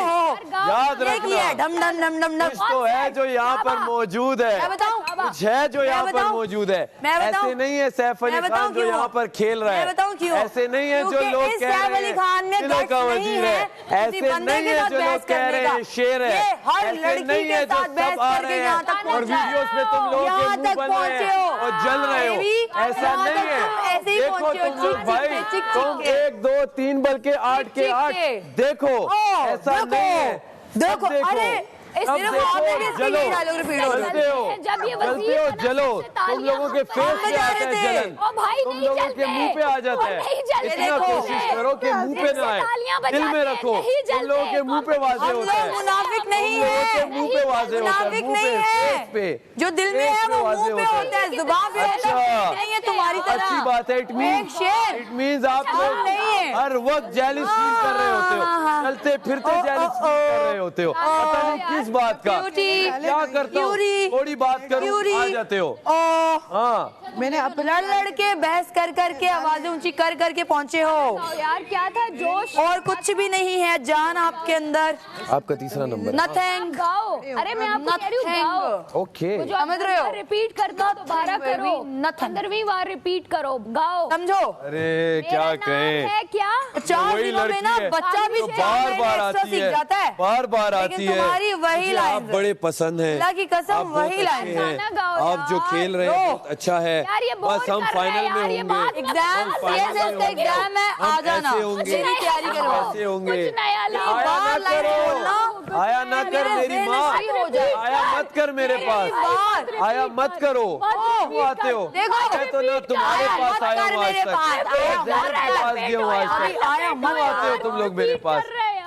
याद ये किया है, रखना। ढम ढम ढम ढम कुछ ढम। तो है जो यहाँ पर मौजूद है, मैं बताऊं? कुछ है जो यहाँ पर बताऊं? मौजूद है। मैं बताऊं? ऐसे नहीं है सैफ अली मैं बताऊं खान जो क्यों? यहाँ पर खेल रहा है, मैं बताऊं क्यों? ऐसे नहीं है जो क्योंकि लोग इस कह सैफ रहे अली खान में हैं दिलों guts का नहीं वजीर है है, किसी ऐसे बंदे नहीं के है साथ जो लोग बहस कह करने रहे का। हैं शेर है, ये हर ऐसे लड़की नहीं के है जो साथ बहस सब आ करके रहे यहाँ तक हैं और पहुंचा है। वीडियोस में तुम लोगों यहाँ के मुंह तक बन रहे पहुंचे हैं हो। और जल रहे हो, बेबी, ऐसा यहाँ नहीं तक तुम है। ऐसे ही देखो पहुंचे हो, तुम लोग चिक भाई, चिक के, चिक तुम चिक के। 1 2 3 बल्कि 8 के 8 देखो, ऐसा नहीं है। देखो, अब अरे अब सिर्फ आप में भी इसके जलो, लिए डायलॉग रिपीट हो रहे हैं। जलते हो, जब ये जलते वजीर हो, बना जलो, सबसे तालियां तुम लोगों के हम फेस पे बजा आता रहे है थे। जलन, ओ भाई तुम नहीं लोगों जलते, के मुंह पे आ जाता ओ है। नहीं जलते, इतना देखो, कोशिश करो कि मुंह पे ना आए, तालियां दिल में बजाते हैं, रखो, नहीं तुम जलते, लोगों के मुंह पे वाजे हम होता है, लोग मुनाफिक नहीं तुम लोगों के है, मुंह पे वाजे होता है, मुनाफिक मुंह नहीं पे, है, फेस पे, जो दिल में फेस है पे वो वाजे मुंह पे होता है, जुबान पे होता है, अच्छा। नहीं है तुम्हारी तरह। अच्छी बात है, इट एक मींस शेर। इट मींस आप हम लोग नहीं है। हर वक्त जेलिस फील कर रहे होते हो, चलते फिरते जेलिस फील कर रहे होते हो, पता नहीं किस बात का, क्या करता हूँ, थोड़ी बात करूँ आ जाते हो। हाँ, मैंने लड़ लड़ के बहस कर कर के आवाजें ऊंची कर कर के पहुंचे हो, यार क्या था जोश? और कुछ भी नहीं है जान आपके अंदर। आपका तीसरा नंबर। नथिंग। गाओ, अरे मैं आपको कह रही हूँ गाओ। ओके वो जो समझ रहे हो? रिपीट करते हो दोबारा करो, Nothing. 15वीं बार रिपीट करो, गाओ। समझो अरे क्या मेरा नाम कहें है क्या? 50 वही दिनों में लड़की ना है बच्चा भी जो 6 बार महीने बार एक्स्ट्रा आती सीख है, जाता है। बार बार लेकिन आती है। तुम्हारी वही मुझे लाइन आप बड़े पसंद हैं, अल्लाह की कसम, आप बहुत वही लाइन अच्छे हैं। गाना गाओ आप जो यार। खेल रहे हैं बहुत अच्छा है। यार ये बोर बस हम कर रहे हैं फाइनल में यार, ये होंगे। बात एग्जाम हम final सीएसएस में का होंगे। एग्जाम है, हम आ जाना, ऐसे होंगे। अच्छी तैयारी करवाओ। ऐसे होंगे। कुछ नया लाओ। आया बार ना लाइन करो, बोलना, आया ना कर मेरे मेरी दिल माँ, सही हो जाए। आया मत कर मेरे पास, बार आया मत करो। क्यों आते हो? देखो, मैं तो ना तुम्हारे आया पास मत आया कर हूँ आज मेरे तक, पास, मैं आया ज़ैनब के पास गया हूँ आज तक। आया मत क्यों आते हो तुम लोग मेरे पास?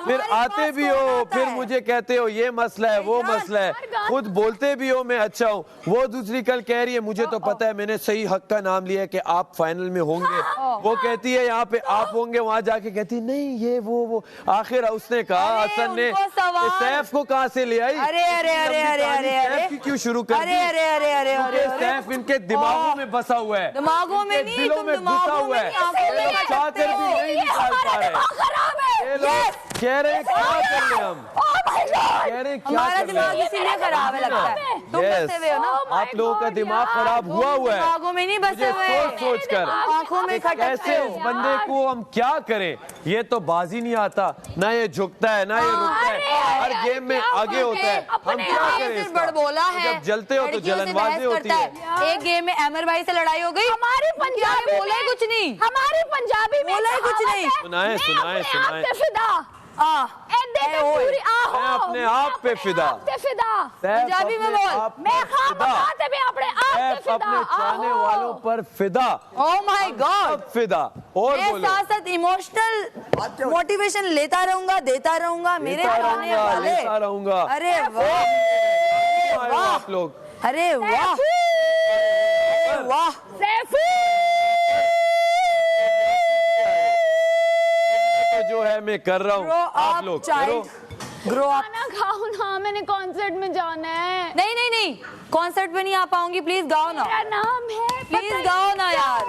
फिर आते भी हो, फिर मुझे कहते हो ये मसला है, वो मसला है, खुद बोलते भी हो मैं अच्छा हूँ। वो दूसरी कल कह रही है मुझे तो पता है, मैंने सही हक का नाम लिया है कि आप फाइनल में होंगे। वो कहती है यहाँ पे आप होंगे, वहां जाके कहती नहीं ये वो। आखिर उसने कहा, अरे, हसन ने उनको सवाल- कि सैफ को कहाँ से ले आई? अरे अरे अरे अरे अरे सैफ अरे की क्यों शुरू कर अरे दी? अरे अरे अरे क्योंकि अरे सैफ इनके दिमागों में बसा हुआ है, दिमागों में इनके नहीं, दिलों तुम में घुसा दिमागों हुआ में है। नहीं, आंखों में ये लोग कर चाह सकते कर भी हो। नहीं निकाल पा रहे। खराब है। ये लोग कह रहे हैं क्या कर ले हम, कह रहे हैं क्या हमारा कर ले। दिमाग इसीलिए खराब है लगता है, तुम Yes. बसे हुए हो ना, आप लोगों का दिमाग खराब हुआ हुआ है, दिमागों में नहीं बसे मुझे हुए, सोच सोच कर आंखों में खटकते कैसे हो। इस बंदे को हम क्या करें। ये तो बाजी नहीं आता, ना ये झुकता है ना ये रुकता है, हर गेम में आगे होता है। हम क्या करें फिर इसका? बड़ बोला तो है, जब जलते हो तो लड़कियों से जलनबाजी बहस होती करता है। एक गेम में अमर भाई से लड़ाई हो गई, हमारी पंजाबी बोला ही में- कुछ नहीं, हमारी पंजाबी में बोला ही कुछ कहावत नहीं। है, सुनाए, मैं सुनाए, अपने आप सुनाए। पे फिदा। ए देख ओए, पूरी आहो, मैं अपने आप पे फिदा। आप पे फिदा। सैफ पंजाबी में अपने बोल। आप मैं पर खाब फिदा। खाते भी अपने आप पे सैफ फिदा। अपने चाहने आहो। वालों पर फिदा, ओह माय गॉड, अब फिदा। और मैं बोलो, साथ साथ इमोशनल मोटिवेशन लेता रहूंगा, देता रहूंगा मेरे लेता गाने रहूंगा, वाले। लेता रहूंगा। अरे वाह, आए हो वाह। आप लोग, अरे वाह वाह, सैफू। तो जो है मैं कर रहा हूँ, ग्रो आप अप लोग करो। Child, grow up. खाना खाओ ना, मैंने कॉन्सर्ट में जाना है। नहीं नहीं नहीं, कॉन्सर्ट पे नहीं आ पाऊंगी, प्लीज गाओ ना, मेरा नाम है, प्लीज पता गाओ है ना क्या? यार,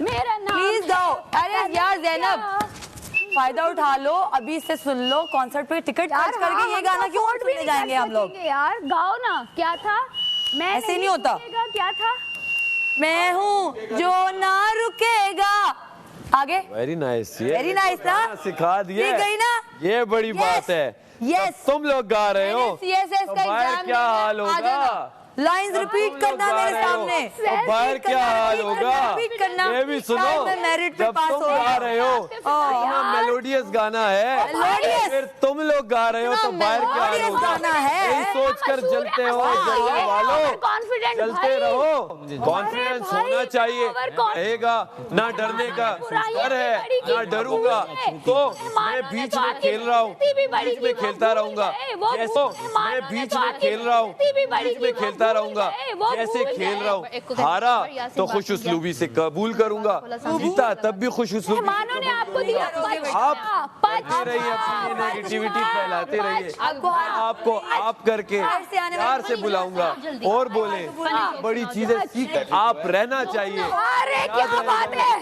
मेरा नाम प्लीज है, गाओ। पता अरे नहीं यार क्या? ज़ैनब, फायदा उठा लो, अभी से सुन लो, कॉन्सर्ट पे टिकट खर्च हाँ, करके ये हम गाना तो क्यों afford भी सुनने नहीं जाएंगे कर हम लोग। सकेंगे यार, गाओ ना। क्या था? मैं ऐसे नहीं होता। रुकेगा, क्या था? मैं हूँ जो ना रुकेगा, आगे वेरी नाइस, Very nice ना? सिखा दिया, सीख गई ना? ये बड़ी Yes, बात है। yes। तुम लोग गा रहे हो, सीएसएस तो का बाहर एग्जाम क्या हाल होगा? लाइंस रिपीट तुम करना लोग गा मेरे रहे हो, सामने, तो बाहर क्या हाल होगा? रिपीट करना, ये भी सुनो, शायद मैं मेरिट पे जब पास तुम हो गा गया। रहे हो तो मेलोडियस गाना है, Melodious? फिर तुम लोग गा रहे हो तो इतना बाहर क्या हाल melodious होगा? गाना है। यही सोच कर जलते हो जलने वालों, कॉन्फिडेंट चलते रहो। कॉन्फिडेंस होना चाहिए, रहेगा ना, डरने का डर है ना, डरूंगा तो मैं बीच में खेल रहा हूँ, बीच में खेलता रहूंगा। जैसे मैं बीच में खेल रहा हूँ, बीच में खेलता रहूंगा, जैसे खेल रहा हूँ। हारा तो खुश उसलूबी से कबूल करूंगा, जीता तब भी खुश उसलूबी से मेहमानों ने आपको दिया आप करते रहिए, अपनी नेगेटिविटी फैलाते रहिए। मैं आपको आप करके प्यार से बुलाऊंगा और बोले बड़ी चीजें सीख, आप रहना चाहिए। अरे क्या बात है,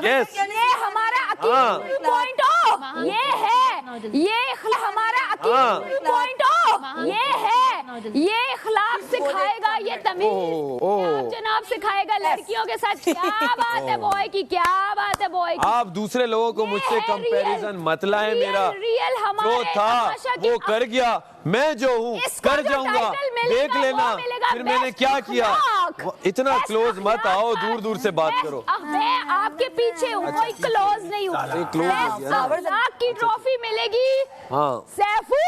यस, ये हमारा हाँ। अकील पॉइंट हो, ये है, ये हमारा हाँ। अकील पॉइंट हो, ये है, ये इखलाक सिखाएगा, ये तमीज ओह। जनाब सिखाएगा लड़कियों के साथ। क्या बात है बॉय की, क्या बात है बॉय की। आप दूसरे लोगों को मुझसे ये कंपैरिजन मत लाएं। रियल- मेरा रियल हमारे जो था तमाशा की वो कर गया, मैं जो हूँ इसको कर जो जाऊंगा, टाइटल मिलेगा, देख वो लेना मिलेगा फिर मैंने बेस्ट क्या किया। अखलाक। इतना बेस्ट क्लोज मत अखलाक आओ, का दूर दूर से बात करो। मैं आपके पीछे हूँ, कोई क्लोज नहीं हूँ। अरे close हो गया ना। बेस्ट अखलाक की ट्रॉफी मिलेगी हाँ, सैफू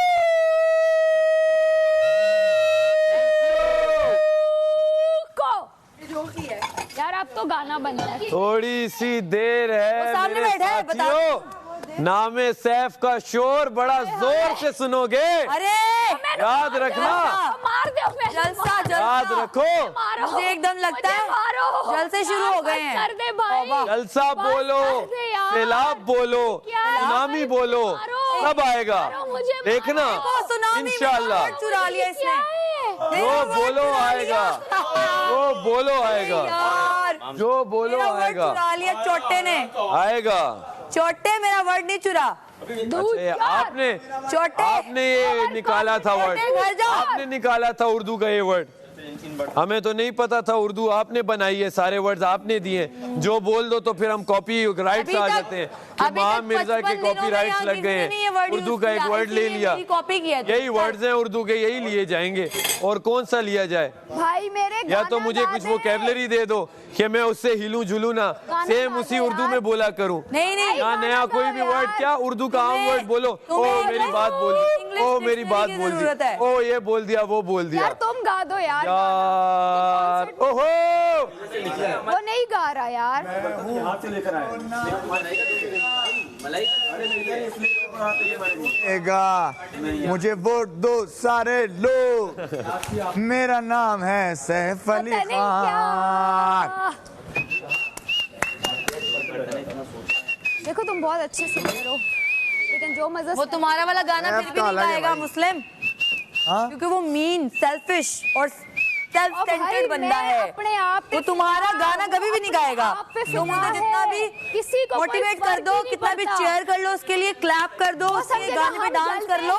को। यार अब तो गाना बनना है। थोड़ी सी देर है वो सामने मेरे बैठा है, बता। साथियों, नामे सैफ का शोर बड़ा जोर से सुनोगे। अरे याद रखना, मार दो मैं, जलसा याद जलसा, रखो। मारो मुझे एकदम लगता है मारो, जलसे शुरू हो गए हैं। कर दे भाई, जलसा बोलो, कर दे यार। सैलाब बोलो, क्या? सुनामी बोलो, मारो। सब आएगा, मारो, मुझे देखना मारो। सुनामी में इंशाल्लाह। वर्ड चुरा लिया इसने, जो बोलो आएगा, जो बोलो आएगा, यार जो बोलो मेरा वर्ड आएगा, चुरा लिया चोटे ने, आएगा। चोटे मेरा वर्ड नहीं चुरा, अच्छा, आपने चोटे आपने ये निकाला था वर्ड, चोटे घर जाओ। आपने निकाला था उर्दू का ये वर्ड। हमें तो नहीं पता था उर्दू आपने बनाई है, सारे वर्ड्स आपने दिए हैं। जो बोल दो तो फिर हम कॉपी राइट्स आ जाते हैं कि माँ मिर्जा के कॉपी राइट्स लग गए हैं, उर्दू का एक वर्ड ले लिया, यही वर्ड्स हैं उर्दू के, यही लिए जाएंगे और कौन सा लिया जाए। भाई मेरे या तो मुझे कुछ वोकैबुलरी दे दो कि मैं उससे हिलूं जुलूं ना, सेम उसी उर्दू में बोला करूं। नहीं यहाँ नया कोई भी वर्ड, क्या उर्दू का आम वर्ड बोलो, ओ मेरी बात बोल दी, ओ मेरी बात बोल दी, ओ ये बोल दिया वो बोल दिया। यार तुम गा दो यार, ओहो वो नहीं गा रहा यार। मुझे वोट दो सारे लोग, मेरा नाम है सैफ अली खान। देखो तुम बहुत अच्छे सिंगर हो, लेकिन जो मजा वो तुम्हारा वाला गाना फिर भी नहीं गाएगा मुस्लिम, क्योंकि वो मीन, सेल्फिश और सेल्फ सेंटर्ड बंदा है। अपने आप तो तुम्हारा गाना कभी भी नहीं गाएगा। तुम उसे जितना भी किसी को मोटिवेट कर दो, कितना भी चेयर कर लो उसके लिए, क्लैप कर दो, उसके गाने पे डांस कर लो,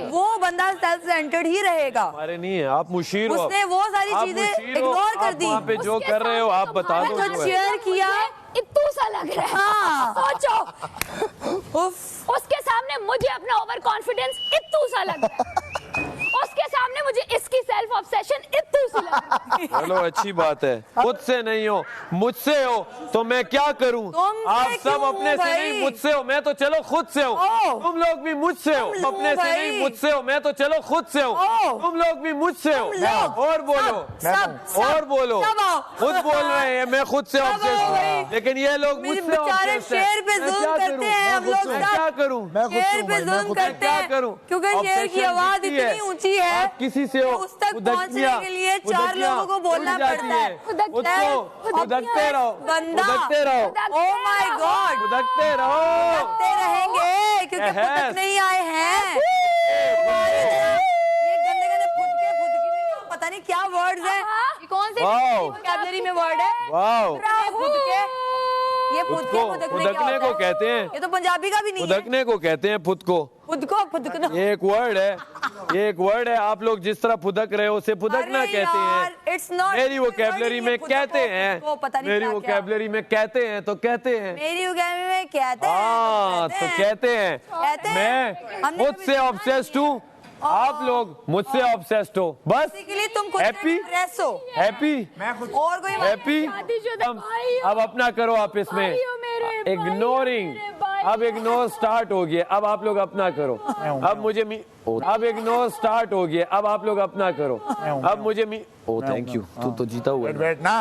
वो बंदा सेल्फ सेंटर्ड ही रहेगा। अरे नहीं है, आप मुशीर हो, उसने वो सारी चीजें इग्नोर कर दी। वहाँ पे जो कर रहे हो आप बता दो। तो चेयर किया, इत्तू सा लग रहा है। हाँ। सोचो उसके सामने मुझे अपना ओवर कॉन्फिडेंस इत्तू सा लग रहा है, उसके सामने मुझे इसकी सेल्फ ऑब्सेशन इत्तू सी लग रहा है। चलो अच्छी बात है, खुद से नहीं हो मुझसे हो तो मैं क्या करूं। आप सब अपने से नहीं मुझसे हो, मैं तो चलो खुद से हूँ। तुम लोग भी मुझसे हो, अपने से नहीं मुझसे हो, मैं तो चलो खुद से हूँ। तुम लोग भी मुझसे हो। और बोलो, और बोलो, खुद बोल रहे हैं मैं खुद से ऑब्सेस्ड हूँ, लेकिन ये लोग मुझसे ऑब्सेस्ड हैं। शेर पे जुल्म करते हैं हम लोग, क्या करूं, शेर पे जुल्म करते हैं, क्योंकि शेर की आवाज इतनी ऊंची है, किसी से हो उस तक पहुंचने के लिए 4 लोगों को बोलना पड़ता है। उदकते रहो, उदकते रहो, ओह माय गॉड, उदकते रहो, उदकते रहेंगे क्योंकि फुदक नहीं आए हैं। ये गंदे गंदे फुदके पता नहीं क्या वर्ड्स हैं, ये कौन से वोकैबुलरी में वर्ड है। फुदके, ये फुदकने को कहते हैं, ये तो पंजाबी का भी नहीं है। फुदकने को कहते हैं, फुदकना ये एक वर्ड है, ये एक वर्ड है। आप लोग जिस तरह फुदक रहे हो उसे फुदकना कहते हैं। मेरी वोकैबुलरी में कहते हैं, मेरी वोकैबुलरी में कहते हैं तो कहते हैं, मेरी वोकैबुलरी में कहते हैं हाँ तो कहते हैं। मैं मुझसे ऑब्सेस्ड हूँ, आप लोग मुझसे ऑब्सेस्ड हो, बस तुम हैप्पी हैप्पी और कोई हैप्पी। अब अपना करो आप इसमें इग्नोरिंग, अब इग्नोर स्टार्ट हो गया, अब आप लोग अपना करो। अब मुझे अब इग्नोर स्टार्ट हो गया, अब आप लोग अपना करो। अब मुझे ओ थैंक यू, तू तो जीता हुआ है। बैठना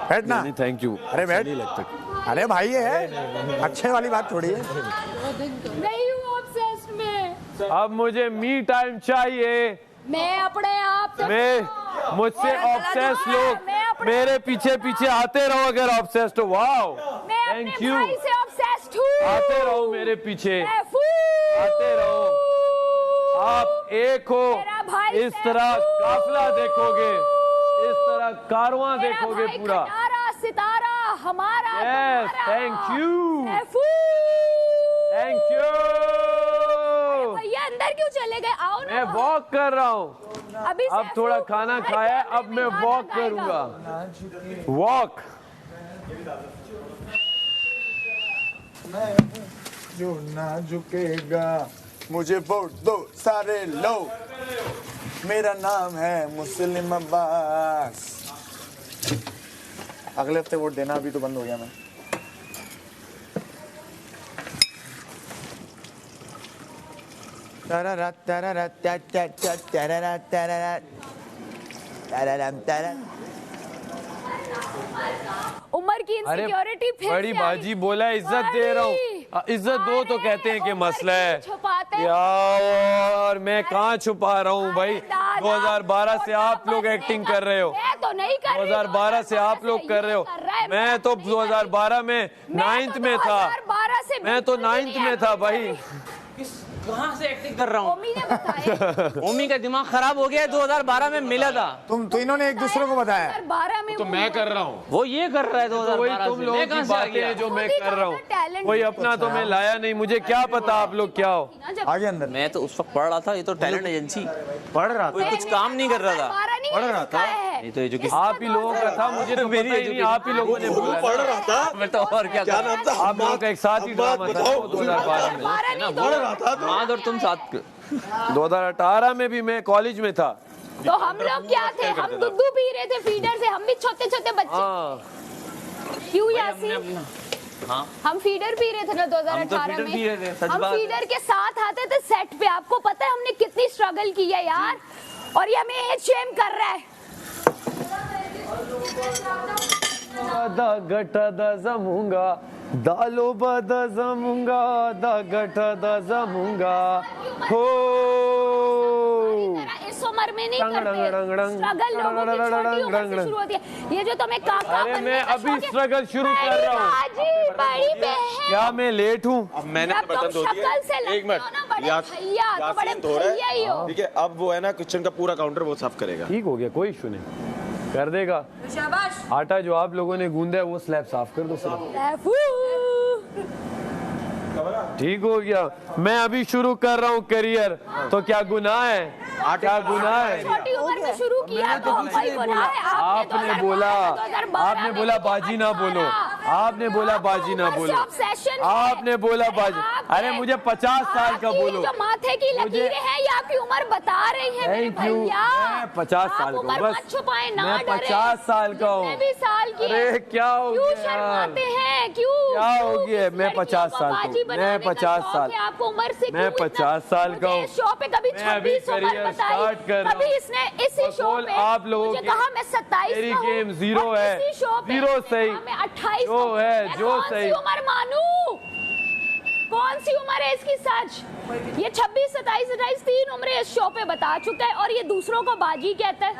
बैठना, नहीं थैंक यू, अरे बैठ नहीं लगता। अरे भाई ये है अच्छे वाली बात छोड़िए। नहीं हूँ ऑब्सेस्ड में, अब मुझे मी टाइम चाहिए। मैं अपने आप से, मैं मुझसे ऑब्सेस्ड लोग मेरे पीछे पीछे आते रहो अगर ऑब्सेस्ड हो। वाओ थैंक यू, आते रहो मेरे पीछे, आते रहो। आप एक हो, इस तरह काफिला देखोगे, इस तरह कारवां देखोगे पूरा। सितारा हमारा, yes thank you, thank you. भैया अंदर क्यों चले गए, आओ ना। मैं वॉक कर रहा हूँ, अब थोड़ा खाना खाया, अब मैं वॉक करूंगा। वॉक जो ना झुकेगा, मुझे वोट दो सारे लोग, मेरा नाम है मुस्लिम अब्बास। अगले हफ्ते वोट देना, अभी तो बंद हो गया मैं। उमर की इनसिक्योरिटी फिर बड़ी बाजी बोला, इज्जत दे रहा हूँ। इज्जत दो तो कहते हैं कि मसला है यार, मैं कहाँ छुपा रहा हूँ भाई। 2012 से आप लोग एक्टिंग कर रहे हो, 2012 से आप लोग कर रहे हो। मैं तो 2012 में 9th में था, मैं तो 9th में था भाई। कहाँ से एक्टिंग कर रहा हूँ? ओमी का दिमाग खराब हो गया, 2012 में मिला था। तुम तो इन्होंने एक दूसरे को बताया, 2012 में तो मैं कर रहा हूँ, वो ये कर रहा है 2012 वही तुम लोगों की बातें हैं जो मैं कर रहा हूँ, वही अपना तो मैं लाया नहीं। मुझे क्या पता आप लोग क्या हो। आगे अंदर। मैं तो उस वक्त पढ़ रहा था, ये तो टैलेंट एजेंसी पढ़ रहा था, कोई कुछ काम नहीं कर रहा था, पढ़ रहा था। तो एजुकेशन आप ही लोगों का था, मुझे तो पता ही नहीं, आप ही लोगों ने बोला पढ़ रहा था। मैं तो और क्या क्या नाम था? आप लोगों का एक साथ ही ड्रामा था 2012 में। पढ़ रहा था तो माद और तुम साथ 2018 में भी मैं कॉलेज में था। तो हम लोग क्या थे, हम दूध पी रहे थे फीडर से, हम भी छोटे छोटे बच्चे। हाँ क्यों यासीन? हाँ हम फीडर पी रहे थे ना 2018 फीडर पी रहे थे, में। सच हम बात है। फीडर के साथ आते थे सेट पे। आपको पता है हमने कितनी स्ट्रगल की है यार, और ये हमें एज शेम कर रहा है। दा गठा दा जमूंगा, दालो बदा जमूंगा, दा गठा दा जमूंगा हो। इस उम्र में नहीं डंग, करते डंग, डंग, स्ट्रगल, लोगों की छोटी उम्र से डंग। शुरू होती है। ये जो तुम्हें काका अरे बनने मैं का अभी शौक है, स्ट्रगल शुरू कर रहा हूँ। बाजी, बड़ी बहन। क्या मैं लेट हूँ? अब मैंने अब तो बर्तन तुम धो दिए। शक्ल से एक लगते मिनट, हो ना बड़े यास- भैया, तो बड़े यासीन धो रहा है। भैया ही हो। ठीक है, अब वो है ना किचन का पूरा काउंटर वो साफ करेगा। ठीक हो गया, कोई इशू नहीं, कर देगा। शाबाश। आटा जो आप लोगों ने गूंदा है वो स्लैब साफ कर दो सिर्फ। ठीक हो गया। मैं अभी शुरू कर रहा हूँ करियर, तो क्या गुनाह है? क्या गुनाह है? छोटी उम्र में शुरू किया तो कोई गुनाह है? आपने बोला, आपने बोला बाजी ना बोलो, आपने बोला बाजी ना बोलो, आपने बोला बाजी। अरे मुझे 50 साल का बोलो। जो माथे की लकीरें हैं ये आपकी उम्र बता रही है मेरे थैंक यू। भैया। मैं 50 साल का उम्र हूँ, मत छुपाएं, ना मैं डरें। 50 साल का हूँ। जितने भी साल की अरे क्या हो क्यों गया यार? शर्माते हैं? क्यों क्या हो गया? किस मैं लड़कियों 50 को साल का हूँ। बाजी बनाने मैं का 50 शौक साल। है आपको उम्र से? मैं क्यों इतना? 50 साल का मुझे हूँ। इस शो पे कभी मैं अभी 26 उम्र करियर बताई, स्टार्ट कर रहा कभी हूँ। इसने इसी शो बकौल पे आप लोगों मुझे के कहा मैं 27 मेरी का हूँ, गेम जीरो और है, इसी शो पे जीरो सही, मैं 28 जो हूँ। है, मैं जो कौन सी सही। उम्र मानूं? कौन सी उम्र है इसकी सच? ये 26, 27, 28 3 उम्रें इस शो पे बता चुका है, और ये दूसरों को बाजी कहता है।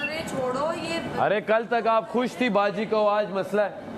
अरे छोड़ो ये, अरे कल तक आप खुश थी बाजी को, आज मसला है।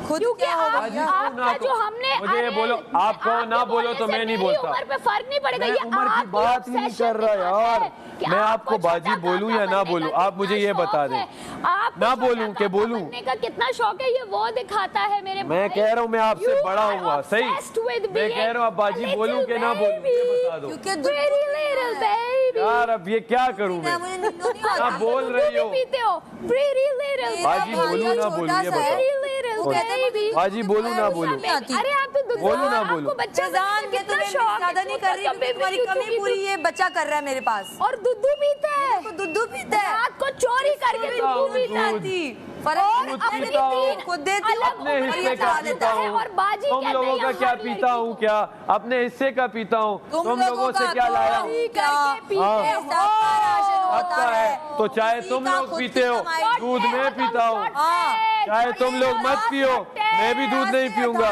खुद क्योंकि क्या होगा? आपका जो हमने मुझे ये अरे, बोलो, आप कहो आपके ना बोलो बोलने तो से मैं नहीं मेरी बोलता। उम्र पे फर्क नहीं पड़ेगा। मैं ये उम्र की आपकी बात ही नहीं obsession कर रहा दिखाता यार। है कि मैं आपको आपको बाजी छोटा बोलूं काका या ना बनने बोलूं, का आप मुझे कितना ये बता शौक दें। है। आपको ना छोटा बोलूं कि काका बोलूं? बनने का कितना शौक है ये वो दिखाता है मेरे भाई। मैं कह रहा हूँ मैं आपसे You बड़ा are हुआ, सही। obsessed with मैं being कह रहा हूँ आप बाजी a बोलूं little कि ना बोलूं, ये बता दो। क्योंकि Pretty little baby। यार अब ये क्या करूं मैं? मुझे नींद नहीं आप आता। बोल रही हो। पीते हो Pretty little बाजी मेरा बोलूं ना भांजा बोलूं ये छोटा सा है। बताओ। Pretty little वो कहता है baby। बाजी बोलूं ना बोलूं? नहीं आती। अरे आप तो दूध बोलूं ना आपको बोलूं? बच्चा फैजान, बनने का मैं कितना तुम्हें शौक है, ज्यादा नहीं कर रही, दूध का तुम्हारी कभी कमी भी पूरी ये बच्चा कर रहा है मेरे पास। और दूध पीता है, वो दूध पीता है। रात को चोरी करके दूध पीता है। दूध। फर्क और नहीं अपनी पीता हूँ। तीन खुद देती हूँ, अलग अपने उम्र हिस्से ये का डाल पीता देता है, हूँ। और बाजी तुम कहते लोगों हैं का क्या हर पीता लड़की हूँ? को। क्या अपने हिस्से का पीता हूँ? तुम लोगों से का क्या तो लाया हूँ? चोरी करके पीते हाँ। हो। सबका राशन होता आपका है तो चाहे किसी तुम का लोग खुद की पीते हो, कमाई। दूध मैं पीता हूँ। हाँ। चाहे तुम लोग मत पियो, मैं भी दूध नहीं पीऊंगा।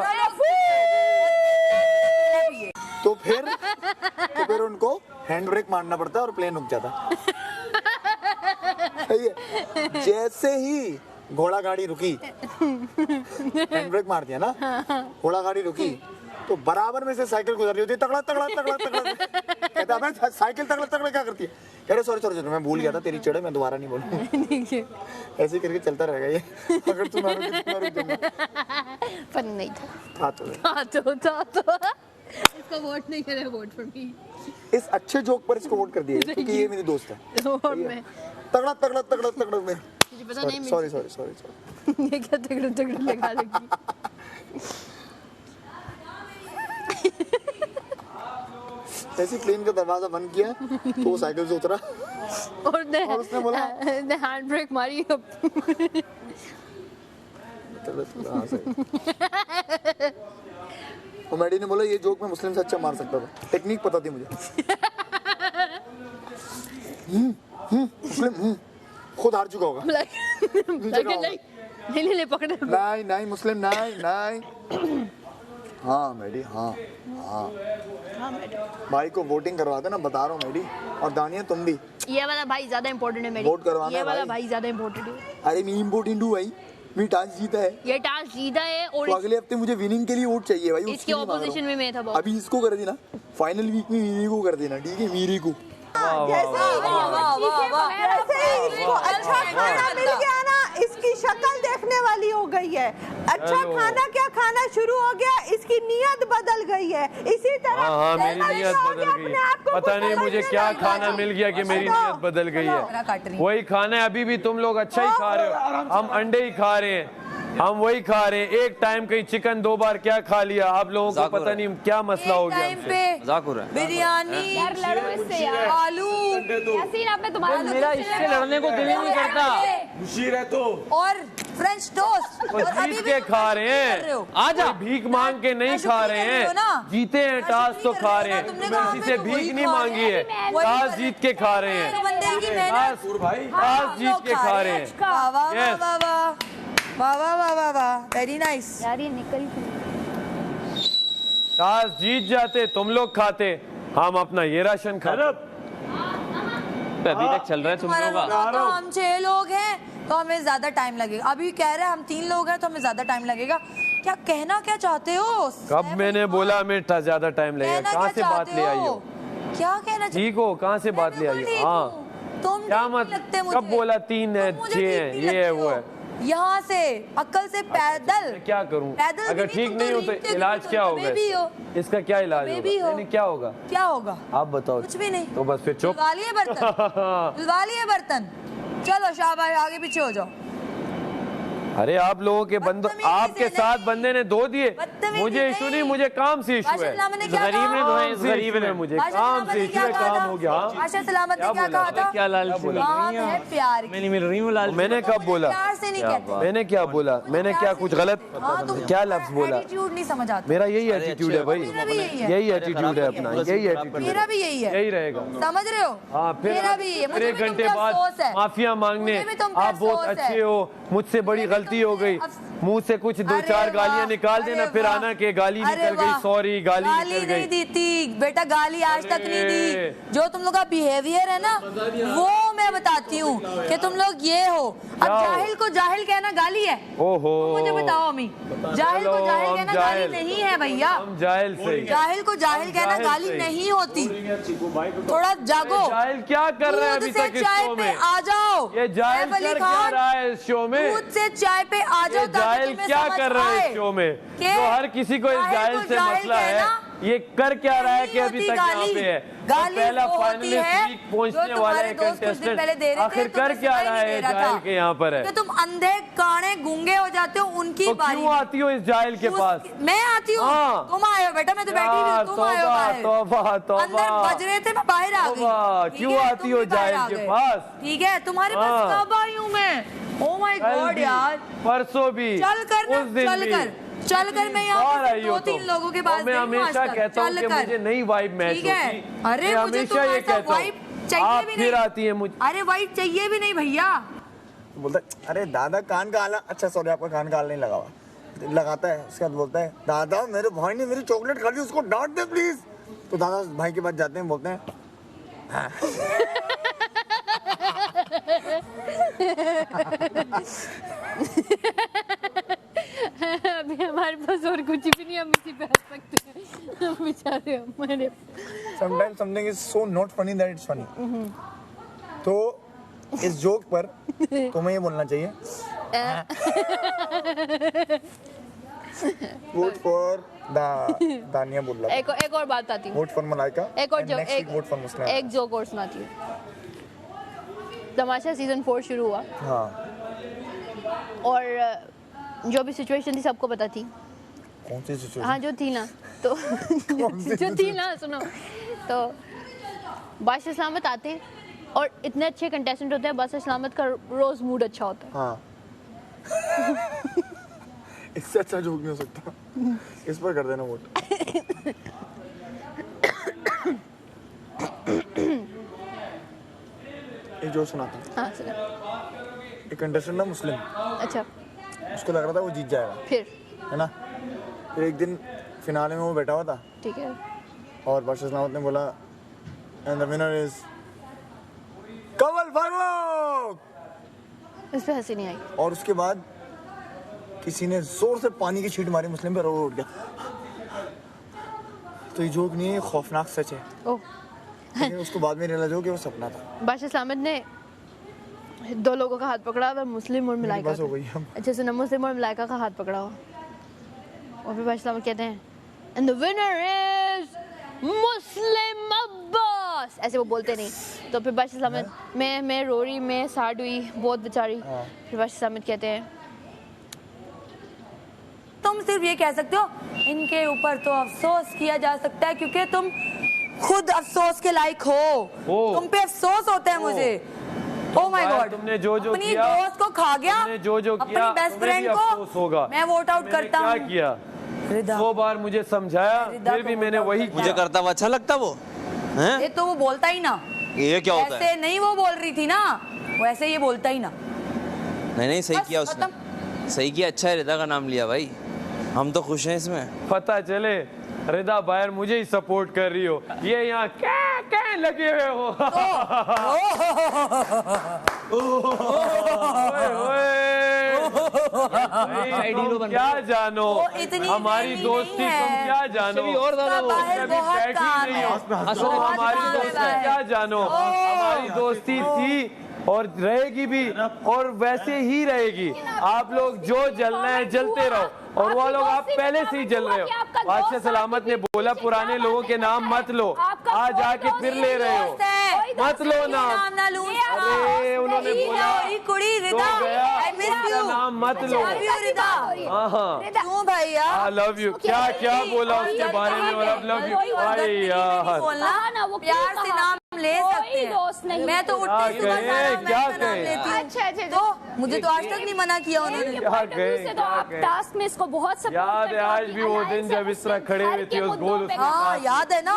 तो फिर उनको हैंड ब्रेक मारना पड़ता है और प्लेन रुक जाता। सही है। जैसे ही घोड़ा गाड़ी रुकी, हैंड ब्रेक मार दिया ना, घोड़ा गाड़ी रुकी तो बराबर में से साइकिल गुजर रही होती है, तगड़ा तगड़ा तगड़ा तगड़ा। कहता मैं साइकिल तगड़ा तगड़ा क्या करती है? कह रहे सॉरी मैं भूल गया था, तेरी चिढ़ मैं दोबारा नहीं बोलूँ। ऐसे करके चलता रहेगा ये। अगर तुम ना रुके तो मैं रुक जाऊंगा। फन नहीं था। तो इसको वोट नहीं करे, वोट फॉर मी। इस अच्छे जोक पर इसको वोट कर दिया क्योंकि ये मेरी दोस्त है। और मैं तगड़ा तगड़ा तगड़ा तगड़ा में मुझे पता नहीं सॉरी ये क्या तगड़ तगड़ लगा लगी। ऐसी प्लेन का दरवाजा बंद किया तो वो साइकिल से उतरा और उसने बोला हैंड ब्रेक मारी। हाँ, सही। और मैडी ने बोला ये जोक में मुस्लिम से अच्छा मार सकता था, टेक्निक पता थी मुझे। मुस्लिम खुद हार चुका होगा। नहीं पकड़े। नहीं मुस्लिम नहीं। हाँ मैडी हाँ भाई को वोटिंग करवा देना, बता रहा हूँ मैडी। और दानिया तुम भी। ये वाला भाई ज्यादा इम्पोर्टेंट है मेरी। वोट करवाना ये वाला भाई। भाई ज्यादा इम्पोर्टेंट है। अरे मैं इम्पोर्टेंट हूँ भाई, मैं टास्क जीता है। ये टास्क जीता है और तो अगले हफ्ते मुझे विनिंग के लिए वोट चाहिए भाई। इसके ऑपोजिशन में मैं था बहुत। अभी इसको कर देना, फाइनल वीक में मीरी को कर देना, ठीक है? मीरी को जैसे इसको अच्छा खाना मिल गया ना, इसकी शक्ल देखने वाली हो गई है। अच्छा खाना क्या खाना खाना शुरू हो गया, इसकी नीयत बदल गई है। इसी तरह हाँ मेरी नीयत बदल गई है, पता नहीं मुझे क्या खाना मिल गया कि मेरी नीयत बदल गई है। वही खाना है, अभी भी तुम लोग अच्छा ही खा रहे हो, हम अंडे ही खा रहे हैं, हम वही खा रहे हैं। एक टाइम कहीं चिकन 2 बार क्या खा लिया, आप लोगों को पता नहीं क्या मसला हो गया हमसे। बिरयानी यार लड़ो इससे यार, आलू यासीन आपने तुम्हारा मेरा इससे लड़ने को दिल ही नहीं करता। मुशीर है तो और फ्रेंच टोस्ट वो जीत के खा रहे हैं, आजा भीख मांग के नहीं खा रहे हैं, जीते हैं टास्क तो खा रहे हैं, किसी से भीख नहीं मांगी है, टास्क जीत के खा रहे हैं, टास्क जीत के खा रहे हैं। वाह वाह वाह वाह वाह वाह वाह वाह वाह, वेरी नाइस। यार ये निकल टास्क जीत जाते तुम लोग खाते, हम अपना ये राशन खाते। अभी तक चल रहा है तुम लोगों का। तो हम 6 लोग हैं तो हमें ज्यादा टाइम लगेगा। अभी कह रहे हैं हम 3 लोग हैं तो हमें ज्यादा टाइम लगेगा। क्या कहना क्या चाहते हो? कब मैंने बोला हमें ज्यादा टाइम लगेगा? कहना कहाँ क्या से बात चाहते ले आई हो? हो? क्या कहना ठीक हो, कहाँ से बात ले आई हो? हाँ तुम क्या ठीक मत लगते मुझे। कब बोला 3 है तुम मुझे 6 ठीक है, नहीं ये है लगते वो हो। है। यहाँ से अक्ल से पैदल क्या करूं? पैदल अगर भी ठीक तुम नहीं हो तो रीते भी इलाज तुम क्या तो होगा? बेबी हो। इसका क्या इलाज बेबी होगा? हो। नहीं, क्या होगा? क्या होगा? आप बताओ। कुछ भी नहीं। तो बस फिर चुप। धुलवा लिए बर्तन, धुलवा लिए बर्तन। चलो शाबाश, आगे पीछे हो जाओ। अरे आप लोगों के बंदो, बदतमीजी आपके से साथ नहीं। बंदे ने 2 दिए, बदतमीजी मुझे इशू नहीं, मुझे काम से इशू है। बादशाह सलामत ने क्या गरीब ने कहा? दुआएं इस गरीब ने। मुझे बादशाह काम सलामत से ने इशू क्या है, कहा काम था? हो गया। हाँ? बादशाह सलामत ने क्या कहा था? क्या लालची बोला? काम है प्यार मैं नहीं मिल रही हूँ लाल। मैंने कब बोला? प्यार से नहीं कहते। मैंने क्या बोला? मैंने क्या कुछ गलत हाँ, तुम क्या लफ्ज बोला? एटीट्यूड नहीं समझ आता। मेरा यही एटीट्यूड है भाई, मेरा भी यही है। यही एटीट्यूड है अपना, यही एटीट्यूड मेरा भी यही है। यही रहेगा। समझ रहे हो? हाँ फिर मेरा भी है। मुझे 1 भी तुम घंटे पे बाद अफसोस है। माफिया मांगने, मुझे भी तुम पे आप बहुत अफसोस है। अच्छे हो, मुझसे बड़ी गलती हो गई, मुंह से कुछ 2-4 गालियां निकाल देना, फिर आना के गाली निकल गई, सॉरी गाली निकल नहीं गई। दी थी बेटा, गाली आज तक नहीं दी। जो तुम लोग का बिहेवियर है ना, वो मैं बताती हूँ कि तुम लोग ये हो। अब जाहिल को जाहिल कहना गाली है? ओहो मुझे बताओ अम्मी, जाहिल को जाहिल कहना गाली नहीं है भैया। हम जाहिल से जाहिल को जाहिल कहना गाली नहीं होती। थोड़ा जागो। जाहिल क्या कर रहा है अभी दूध से तक इस चाय शो पे में? आ जाओ। ये जाहिल सैफ अली कर क्या खान, रहा है इस शो में? दूध से चाय पे आ जाओ ये ताकि जाहिल तुम्हें क्या समझ कर रहा है आए इस शो में? कि जो हर किसी को इस जाहिल जाहिल को से जाहिल मसला है, कहना ये कर क्या रहा है कि नहीं अभी होती तक यहाँ गाली। पे है? गाली पहला वो होती है फाइनलिस्ट वीक पहुंचने जो वाला तुम्हारे है दोस्त कुछ दिन पहले दे कंटेस्टेंट, रहे थे, आखिर तुम्हें कर क्या सुनाई रहा नहीं है दे रहा जाहिल था। के यहाँ पर है? कि तुम अंधे काने गूंगे हो जाते हो उनकी तो बारी क्यों आती हो इस जाहिल के पास? मैं आती हूँ। हाँ। तुम आए हो बेटा, मैं तो बैठी हुई हूँ, तुम आए हो बाहर। तौबा तौबा अंदर बज रहे थे, मैं बाहर आ तौबा, गई। क्यों ठीक है, आती तुम हो भी बाहर जाहिल आ के गए। पास? ठीक है, तुम्हारे पास हाँ। कब आई हूँ मैं? ओ माय कल गॉड भी, यार। परसों भी, चल कर ना, उस दिन चल भी। कर, चल कर। मैं यहाँ बाहर पे आई हो 2-3 तुम। लोगों के और पास मैं गई हूँ हमेशा आज तक। कहता हूँ चल कि कर। मुझे नई वाइब मैच ठीक है। होती। अरे मैं मुझे हमेशा ये तुम्हारा कहता वाइब हूँ, चाहिए आप भी फिर नहीं। आती है मुझे। अरे वाइब चाहिए भी नहीं भैया। बोलता है अरे दादा कान का आला, अच्छा सॉरी आपका कान का आला नहीं लगा हुआ, लगाता है। उसके बाद बोलता है दादा मेरे भाई ने मेरी चॉकलेट खा ली, उसको डांट दे प्लीज। तो दादा भाई के पास जाते हैं, बोलते हैं हाँ। अभी हमारे पास और कुछ भी नहीं, हम इसी पे हंस सकते हैं। हम बेचारे हमारे Sometimes something is so not funny that it's funny. तो इस जोक पर तुम्हें ये बोलना चाहिए वोट फॉर दानिया बोल रहा एक और बात आती हूँ। वोट फॉर मलाइका एक और जोक, वोट फॉर मुस्लिम। एक जोक और सुनाती हूँ। तमाशा सीजन 4 शुरू हुआ हाँ और जो भी सिचुएशन थी सबको पता थी। कौन सी सिचुएशन? हाँ जो थी ना, तो जो थी ना, सुनो। तो बादशाह सलामत आते हैं और इतने अच्छे कंटेस्टेंट होते हैं, बादशाह सलामत का रोज मूड अच्छा होता है। हाँ इससे अच्छा जोक नहीं हो सकता। इस पर कर देना वोट। एक जोक सुनाता हूँ। हाँ सुना। एक कंटेस्टेंट ना मुस्लिम, अच्छा उसको लग रहा था वो जीत जाएगा, फिर है ना। फिर एक दिन फिनाले में वो बैठा हुआ था ठीक है। और बादशाह सलामत ने बोला एंड द विनर इज कमल फारूक। इस पे हंसी नहीं आई। और उसके बाद किसी ने जोर से पानी की छींट मारी मुस्लिम पे और वो उठ गया। तो ये जोक नहीं है, खौफनाक सच है। ओह, लेकिन उसको बाद में रियलाइज हो कि वो सपना था। बादशाह सलामत ने 2 लोगों का हाथ पकड़ा हुआ, मुस्लिम और मलाइका बस हो का। गई हम। अच्छे से ना, मुस्लिम और मलाइका का हाथ पकड़ा हुआ। और फिर बादशाह कहते हैं एंड द विनर इज मुस्लिम अब्बास, ऐसे वो बोलते नहीं। तो फिर बादशाह मैं रो रही, मैं साड हुई बहुत बेचारी। फिर बादशाह कहते हैं तुम सिर्फ ये कह सकते हो इनके ऊपर तो अफसोस किया जा सकता है क्योंकि तुम खुद अफसोस के लायक हो। तुम पे अफसोस होता है मुझे। ओह माय गॉड, तुमने जो अपनी किया, दोस्त को खा गया, तुमने जो किया, अपनी बेस्ट तुम्हें भी फ्रेंड अफसोस को होगा। मैं वोट आउट करता हूँ। क्या किया? 100 बार मुझे समझाया, फिर भी मैंने वही मुझे करता हुआ अच्छा लगता वो हैं? ये तो वो बोलता ही ना। ये क्या होता है? ऐसे नहीं वो बोल रही थी ना, वैसे ये बोलता ही ना। नहीं सही बस किया उसने, सही किया। अच्छा है रिदा का नाम लिया भाई, हम तो खुश हैं इसमें। पता चले रिदा बाहर मुझे ही सपोर्ट कर रही हो, ये यहाँ क्या लगे हुए हो। क्या जानो हमारी दोस्ती, तुम क्या जानो कभी बैठी नहीं हो। हमारी दोस्ती क्या जानो, हमारी दोस्ती थी और रहेगी भी और वैसे ही रहेगी। आप लोग जो जलना है जलते रहो और वो लोग आप पहले से ही जल रहे हो। बादशाह सलामत ने बोला पुराने लोगों के नाम मत लो, आज आके फिर ले रहे हो, मत लो नाम। अरे उन्होंने बोला नाम मत लो। हाँ क्यों भैया, आई लव यू, क्या क्या बोला उसके बारे में और अब लव यू भाई यार। प्यार से नाम ले सकते हैं। मैं तो उठते सुबह सारा मैं नाम लेती हूँ। अच्छा तो मुझे तो आज तक नहीं मना किया उन्होंने। तो आप टास्क में इसको बहुत सपोर्ट याद है आज भी वो दिन जब इस तरह खड़े हुए थे उस गोल उसके हाँ याद है ना,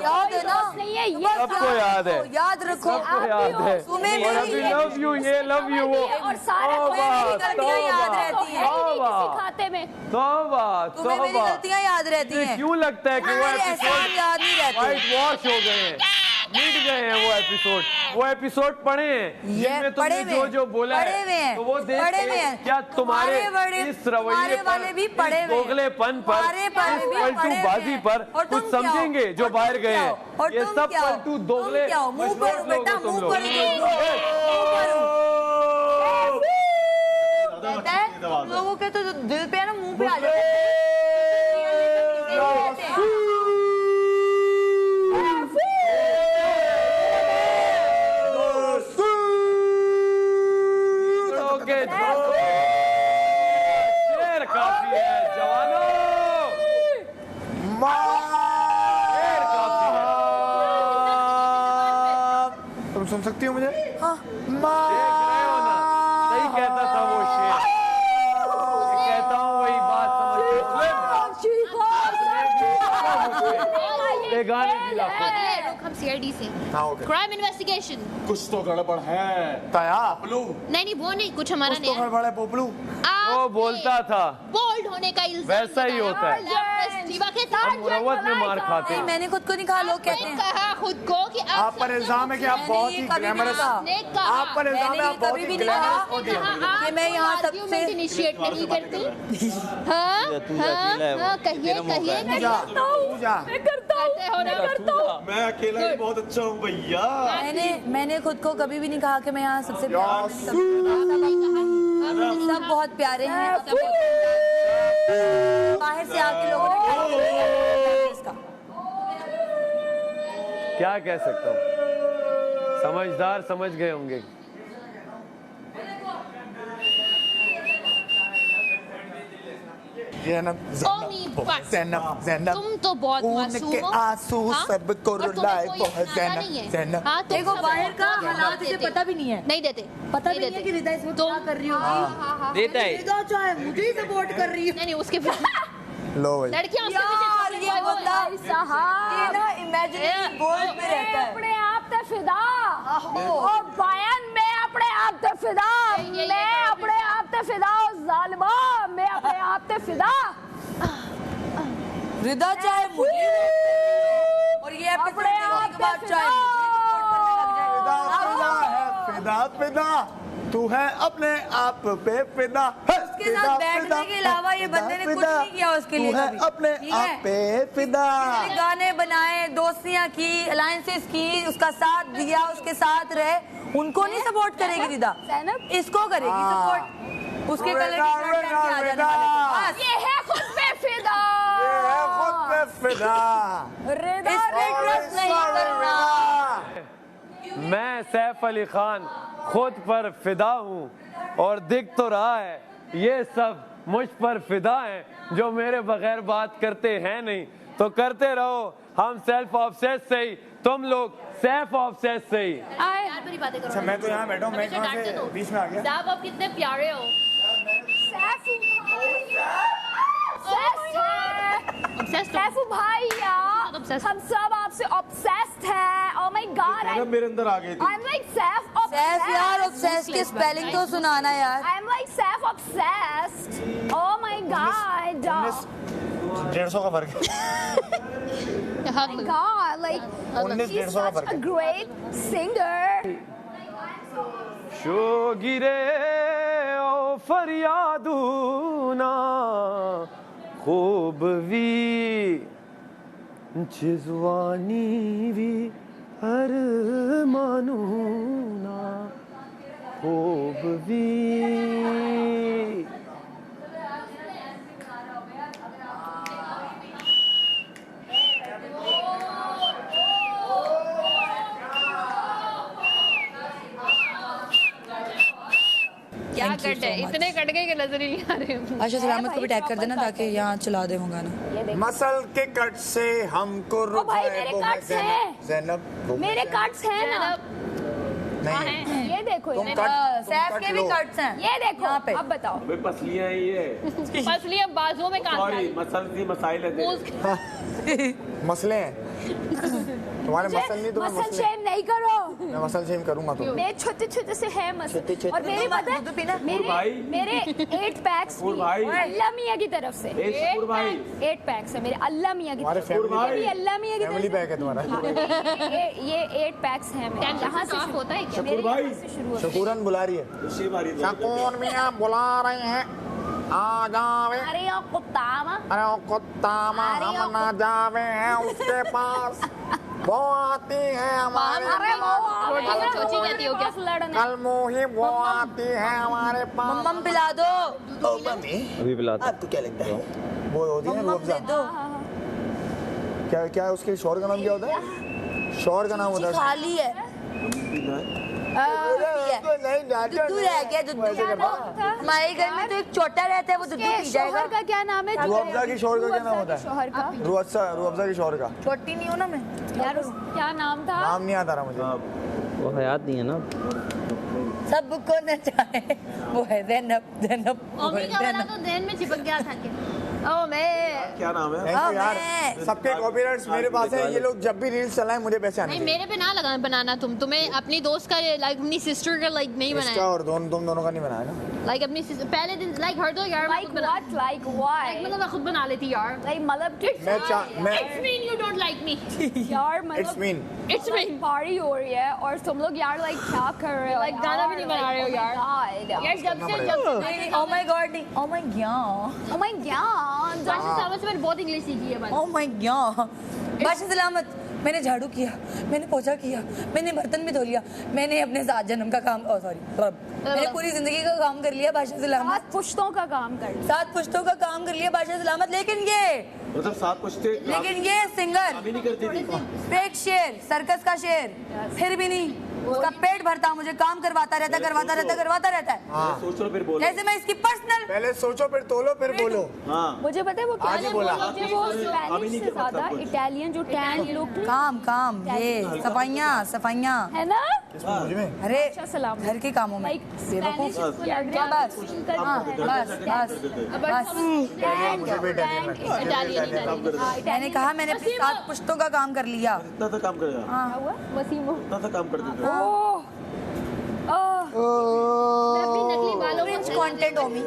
याद है ना, नहीं है ये सबको याद है, याद रखो। सबको याद है। तुम्हें और अभी लव यू, ये लव यू वो और सारे गलतियाँ याद रहती हैं। किसी खाते में तुम्हें मेरी गलतियाँ याद रहती हैं। क्यों लगता है कि वो एहसान याद नहीं रहते। वाइट वॉश हो गए हैं, मिट गए हैं वो एपिसोड पढ़े हैं जिनमें तुमने जो जो बोला है तो वो देख क्या तुम्हारे इस रवैये पर, इस दोगलेपन पर, इस पलटूबाजी पर कुछ समझेंगे जो बाहर गए हैं। ये सब पलटू दोगले मशरूम लोग हो तुम लोग। लोगों के तो दिल पे है ना, मुंह पे आ जाता है। शेर काफी है जवानों, शेर काफी है। तुम सुन सकती हो मुझे? हाँ। देख रहे हो ना, सही कहता था वो शेर। मैं कहता हूँ वही बात हम सीआईडी से हाँ ओके। Crime investigation. कुछ तो गड़बड़ है ताया नहीं वो नहीं, कुछ हमारा कुछ तो गड़बड़ है पोपलू। वो बोलता था बोल्ड होने का इल्जाम वैसा ही होता है। जीवा के साथ मुरव्वत में मार खाते हैं। मैंने खुद को नहीं कहा, लोग कहते हैं। कहा खुद को कि आप पर इल्जाम है कि आप बहुत ही ग्लैमरस, आप पर इल्जाम है आप बहुत ही ग्लैमरस कि मैं यहाँ सबसे इनिशिएट नहीं करती। हाँ कहिए पूजा मैं अकेला ही बहुत अच्छा हूँ भैया। मैंने खुद को कभी भी नहीं कहा कि मैं यहाँ सबसे प्यारा हूँ। सब बहुत प्यारे हैं। बाहर से आके लोगों ने इसका क्या कह सकता हूँ, समझदार समझ गए होंगे। तुम तो बहुत मासूम हो। आंसू सबको रुलाए वो है ज़ैनब। देखो बाहर का हालात इसे पता भी नहीं है, नहीं देते, पता भी नहीं है कि रिदा इसमें क्या कर रही होगी। देता है रिदा चाहे मुझे ही सपोर्ट कर रही है। नहीं उसके लो भाई लड़कियां उसके यार पीछे ये बंदा ये ना इमेजिनरी वर्ल्ड में रहता है। अपने आप पे फिदा और बयान में अपने आप पे फिदा, मैं अपने आप पे फिदा और जालिमा मैं अपने आप पे फिदा। रिदा चाहे मुझे और ये एपिसोड देखने के बाद चाहे फिदा फिदा तू है अपने आप पे फिदा। उसके साथ बैठने के अलावा ये बंदे ने कुछ नहीं किया उसके लिए कभी। अपने आप पे फिदा। गाने बनाए, दोस्तियां की, अलायंसेस की, उसका साथ दिया, उसके साथ रहे। उनको नहीं सपोर्ट करेगी रिदा, इसको करेगी सपोर्ट। उसके कलर की शर्ट पहन के आ जाने वाले। ये है खुद पे फिदा इसमें ट्रस्ट नहीं करना। मैं सैफ अली खान खुद पर फिदा हूँ और दिख तो रहा है ये सब मुझ पर फिदा हैं जो मेरे बगैर बात करते हैं नहीं। तो करते रहो, हम सेल्फ ऑब्सेस से ही, तुम लोग सेल्फ ऑब्सेस से ही। यार मेरी बातें करो। अच्छा मैं तो यहाँ बैठा हूँ, मैं कहाँ से बीच में आ गया? साहब आप कितने प्यारे हो। सैफू भाई यार, हम सब आपसे ऑब्सेस्ड हैं। ओह माय गॉड, मैडम मेरे अंदर आ गई थी। I am like Saif Saif यार, ऑब्सेस की स्पेलिंग तो सुनाना यार। I am like Saif obsessed. Oh my God, 150 का फर्क है। my god, like 19-150 he's का such फर्क a है। great singer. शोगिरे ओ फरियादू ना खूब वी जिजवानी वी हर मानू ना खूब वी। क्या कट है, इतने कट गए कि नजर ही नहीं आ रहे। आशा सलामत को भी टैग कर देना ताकि यहाँ चला दे वो गाना। मसल के कट से हमको ओ भाई मेरे कट्स हैं, ज़ैनब मेरे कट्स हैं ना। नहीं ये देखो, तुम ये कट सैफ के भी कट्स हैं। ये देखो यहाँ पे। अब बताओ। अबे पसलियां हैं ये। फसली अब बाजुओं में कहाँ सॉरी मसल थी, मसाइल है। मसले हैं तुम्हारे, मसल नहीं, तुम्हें मसल मसले। शेम नहीं करो। मैं मसल शेम करूंगा तो। मेरे छोटे छोटे से है मसल, छोटे-छोटे। और मेरे पता है भाई। मेरे 8 पैक्स और भाई। अल्लाह मियाँ की तरफ से। शकूर भाई। 8 पैक्स है मेरे अल्लाह मियाँ की हमारे तरफ से। family भाई। मेरी अल्लाह मियाँ की फैमिली तरफ पैक है तुम्हारा। से। ये 8 पैक्स हैं मेरे। यहाँ से शुरू होता है क्या? मेरे भाई। यहाँ से शुरू होता है। शकूरन बुला रही है। शकूर मियाँ बुला रहे हैं, आ जावे। अरे ओ कुत्ता मा। अरे ओ कुत्ता माँ, अरे हम ना जावे हैं उसके पास, वो आती है हमारे अरे वो चोची कहती हो क्या? लड़ने। कल मोही, वो आती है हमारे पास। मम्मा पिला दो। अभी पिलाता आपको क्या लगता है वो होती है ना मम्मा रूअफ़ज़ा? दे दो। क्या क्या उसके शोर का नाम क्या होता है? शोर का नाम होता है खाली है। दुद्धू रह गया, दुद्धू। हमारे घर में तो एक छोटा रहता है, वो दुद्धू पी जाएगा। शोहर का क्या नाम है? रूअफ़ज़ा की शोर का क्या नाम होता है? शोहर का रूअफ़ज़ा की शोर का छोटी नहीं हो ना मैं। यार क्या नाम था? नाम नहीं आता रहा मुझे। वो हयात नहीं है ना। सबको नचाए वो है ज़ैनब, ज़ैनब वो मम्मी है का वाला ज़ैनब। तो देन में चिपक गया था कि ओ मैं क्या नाम है? थैंक यू यार, मैं- सबके कॉपीराइट्स मेरे पास है। ये लोग जब भी रील्स चलाएं मुझे पैसे आने नहीं चाहिए। मेरे पे ना लगा बनाना, तुम्हें अपनी दोस्त का लाइक अपनी सिस्टर का लाइक नहीं इसका बनाया, और तुम दोनों का नहीं बनाया ना। लाइक अपनी पहले दिन लाइक हर दो यार Like what? Like why? मतलब मैं खुद बना लेती यार। Like मतलब मैं It's mean you don't like me. यार इट्स मतलब मीन It's mean. पार्टी हो रही है और तुम लोग यार लाइक क्या कर रहे हो? Like गाना भी नहीं बना रहे हो यार। यार जब से Oh my God नहीं, oh my God, Oh my god. बादशाह साहब से मैंने बहुत इंग्लिश सीखी है बस। oh my God। बादशाह सलामत, मैंने झाड़ू किया, मैंने पोछा किया, मैंने बर्तन भी धो लिया, मैंने अपने 7 जन्म का काम, सॉरी मैंने पूरी जिंदगी का काम कर लिया बादशाह सलामत। 7 पुश्तों का काम कर लिया। 7 पुश्तों का काम कर लिया बादशाह सलामत। लेकिन मतलब 7 पुश्ते लेकिन ये सिंगर अभी नहीं करती थी। फेक शेर, सर्कस का शेर, फिर भी नहीं उसका पेट भरता, मुझे काम करवाता रहता है। सोच लो फिर बोलो। जैसे मैं इसकी पर्सनल। पहले सोचो फिर तोलो फिर बोलो। हाँ मुझे पता है वो क्या आज ही है, बोला। मुझे वो स्पेनिश से ज्यादा इटालियन जो टैन लुक काम ये सफाइयाँ है ना। मुझ में अरे अच्छा सलाम। घर के कामों में लाइक बेवकूफ। स्पेनिश हाँ, बस मुझे भी इटालियन लगता है। मैंने कहा मैंने अपनी 7 पुश्तों का काम कर लिया। इतना तो काम करेगा, क्या हुआ? वसीमो। इतना तो काम करते थे। मैं अपनी नकली बालों फ्रिंज कंटेंट होमी,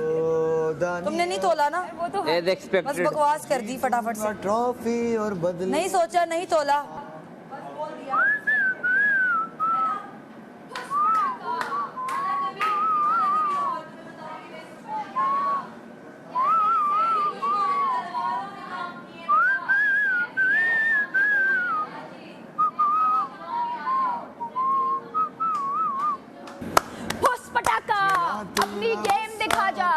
तुमने नहीं तोला ना, वो तो एज बस एक्सपेक्टेड। बकवास कर दी फटाफट से। ट्रॉफी और बदले नहीं सोचा, नहीं तोला। फुस पटाखा अपनी गेम दिखा जा।